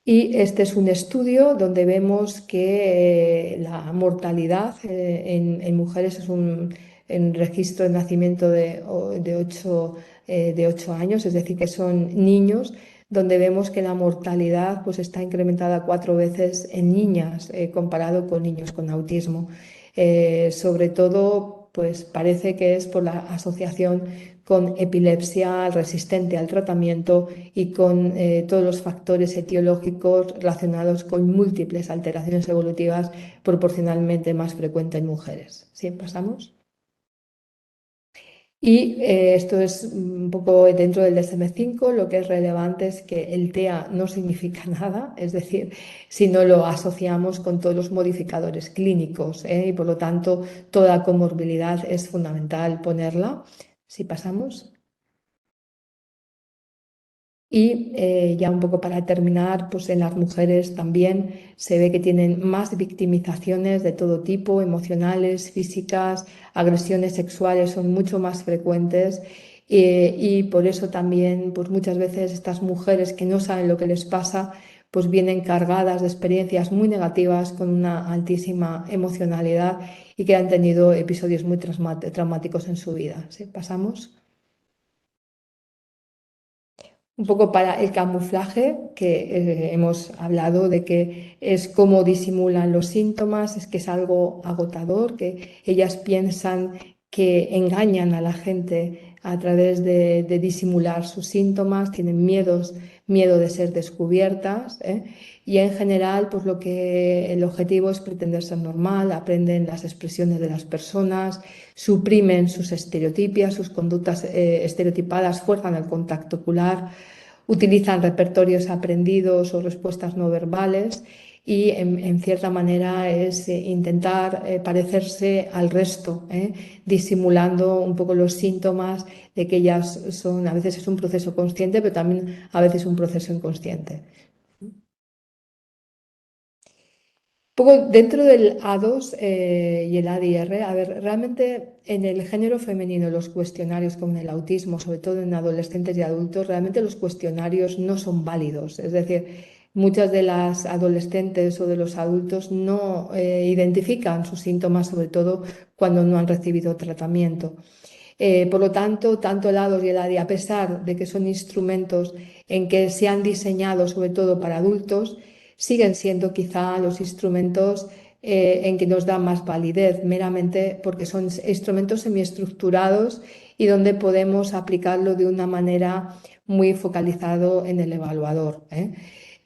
Y este es un estudio donde vemos que la mortalidad en mujeres es un registro de nacimiento de 8 años, es decir, que son niños, donde vemos que la mortalidad pues, está incrementada 4 veces en niñas comparado con niños con autismo. Sobre todo, pues parece que es por la asociación con epilepsia resistente al tratamiento y con todos los factores etiológicos relacionados con múltiples alteraciones evolutivas proporcionalmente más frecuentes en mujeres. ¿Sí? ¿Pasamos? Y esto es un poco dentro del DSM-5, lo que es relevante es que el TEA no significa nada, es decir, si no lo asociamos con todos los modificadores clínicos, y por lo tanto toda comorbilidad es fundamental ponerla. Si pasamos. Y ya un poco para terminar, pues en las mujeres también se ve que tienen más victimizaciones de todo tipo, emocionales, físicas, agresiones sexuales son mucho más frecuentes y por eso también pues muchas veces estas mujeres que no saben lo que les pasa pues vienen cargadas de experiencias muy negativas con una altísima emocionalidad y que han tenido episodios muy traumáticos en su vida. ¿Sí? ¿Pasamos? Un poco para el camuflaje, que hemos hablado de que es cómo disimulan los síntomas, es que es algo agotador, que ellas piensan que engañan a la gente a través de disimular sus síntomas, tienen miedo de ser descubiertas, y en general, pues lo que el objetivo es pretender ser normal, aprenden las expresiones de las personas, suprimen sus estereotipias, sus conductas estereotipadas, fuerzan el contacto ocular, utilizan repertorios aprendidos o respuestas no verbales y en cierta manera es intentar parecerse al resto, disimulando un poco los síntomas de que ellas son, a veces es un proceso consciente, pero también a veces un proceso inconsciente. Poco dentro del A2 y el ADR, a ver, realmente en el género femenino los cuestionarios como en el autismo, sobre todo en adolescentes y adultos, realmente los cuestionarios no son válidos. Es decir, muchas de las adolescentes o de los adultos no identifican sus síntomas, sobre todo cuando no han recibido tratamiento. Por lo tanto, tanto el ADOS y el ADI, a pesar de que son instrumentos en que se han diseñado sobre todo para adultos, siguen siendo quizá los instrumentos en que nos da más validez, meramente porque son instrumentos semiestructurados y donde podemos aplicarlo de una manera muy focalizado en el evaluador, ¿eh?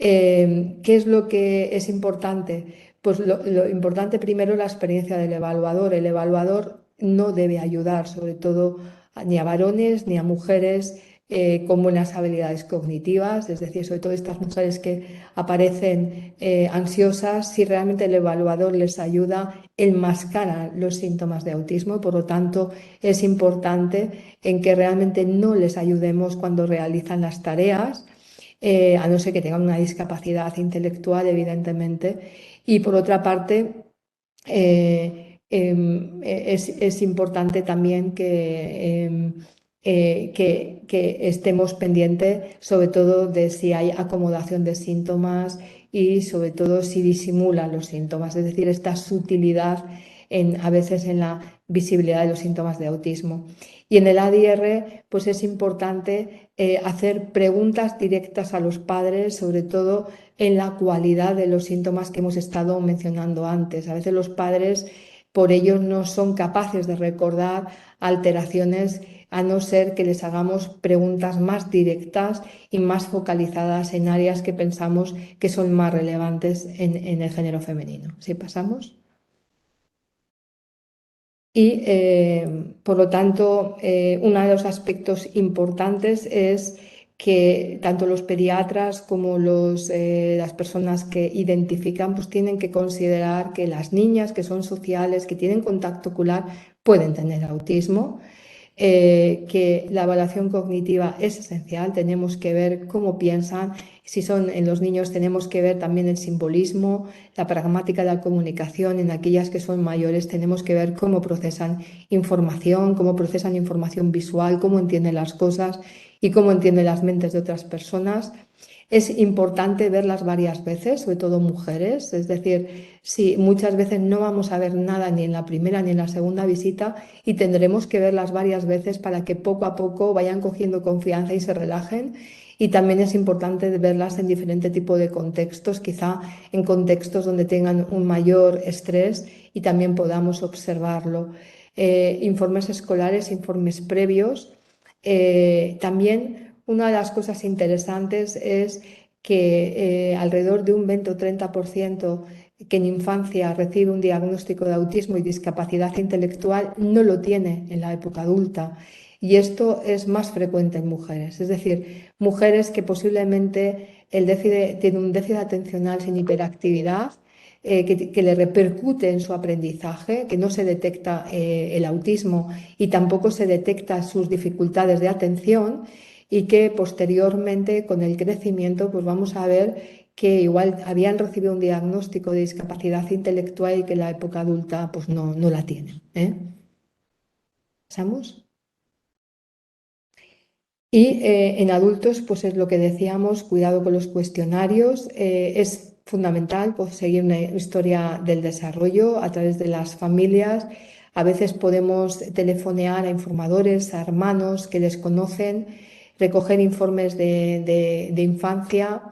¿Qué es lo que es importante? Pues lo importante primero es la experiencia del evaluador. El evaluador no debe ayudar, sobre todo ni a varones ni a mujeres con buenas habilidades cognitivas, es decir, sobre todo estas mujeres que aparecen ansiosas, si realmente el evaluador les ayuda, enmascara los síntomas de autismo. Por lo tanto, es importante en que realmente no les ayudemos cuando realizan las tareas, a no ser que tengan una discapacidad intelectual, evidentemente. Y por otra parte, es importante también que estemos pendientes, sobre todo, de si hay acomodación de síntomas y sobre todo si disimulan los síntomas, es decir, esta sutilidad a veces en la visibilidad de los síntomas de autismo. Y en el ADR, pues es importante hacer preguntas directas a los padres, sobre todo en la cualidad de los síntomas que hemos estado mencionando antes. A veces los padres, por ello, no son capaces de recordar alteraciones, a no ser que les hagamos preguntas más directas y más focalizadas en áreas que pensamos que son más relevantes en el género femenino. ¿Sí pasamos? Y por lo tanto, uno de los aspectos importantes es que tanto los pediatras como las personas que identifican, pues tienen que considerar que las niñas que son sociales, que tienen contacto ocular, pueden tener autismo, que la evaluación cognitiva es esencial, tenemos que ver cómo piensan, si son en los niños tenemos que ver también el simbolismo, la pragmática de la comunicación, en aquellas que son mayores tenemos que ver cómo procesan información visual, cómo entienden las cosas y cómo entienden las mentes de otras personas. Es importante verlas varias veces, sobre todo mujeres, es decir, si muchas veces no vamos a ver nada ni en la primera ni en la segunda visita y tendremos que verlas varias veces para que poco a poco vayan cogiendo confianza y se relajen. Y también es importante verlas en diferente tipo de contextos, quizá en contextos donde tengan un mayor estrés y también podamos observarlo. Informes escolares, informes previos. También una de las cosas interesantes es que alrededor de un 20 o 30% que en infancia recibe un diagnóstico de autismo y discapacidad intelectual no lo tiene en la época adulta. Y esto es más frecuente en mujeres, es decir, mujeres que posiblemente tienen un déficit atencional sin hiperactividad, que le repercute en su aprendizaje, que no se detecta el autismo y tampoco se detecta sus dificultades de atención y que posteriormente con el crecimiento pues vamos a ver que igual habían recibido un diagnóstico de discapacidad intelectual y que en la época adulta pues no la tienen, ¿eh? ¿Pasamos? Y en adultos, pues es lo que decíamos, cuidado con los cuestionarios. Es fundamental pues, seguir una historia del desarrollo a través de las familias. A veces podemos telefonear a informadores, a hermanos que les conocen, recoger informes de infancia,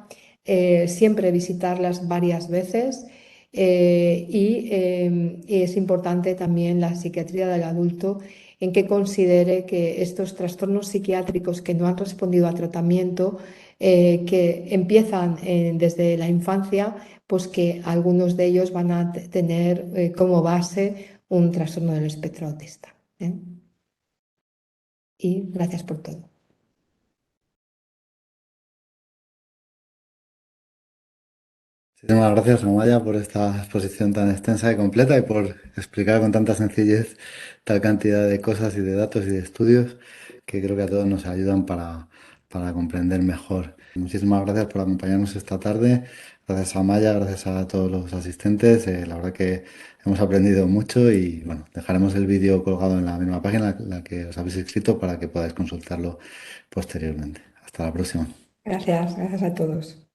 siempre visitarlas varias veces. Y es importante también la psiquiatría del adulto en que considere que estos trastornos psiquiátricos que no han respondido a tratamiento, que empiezan desde la infancia, pues que algunos de ellos van a tener como base un trastorno del espectro autista, ¿eh? Y gracias por todo. Muchísimas gracias, Amaya, por esta exposición tan extensa y completa y por explicar con tanta sencillez tal cantidad de cosas y de datos y de estudios que creo que a todos nos ayudan para comprender mejor. Muchísimas gracias por acompañarnos esta tarde. Gracias a Amaya, gracias a todos los asistentes. La verdad que hemos aprendido mucho y bueno, dejaremos el vídeo colgado en la misma página en la que os habéis inscrito para que podáis consultarlo posteriormente. Hasta la próxima. Gracias, gracias a todos.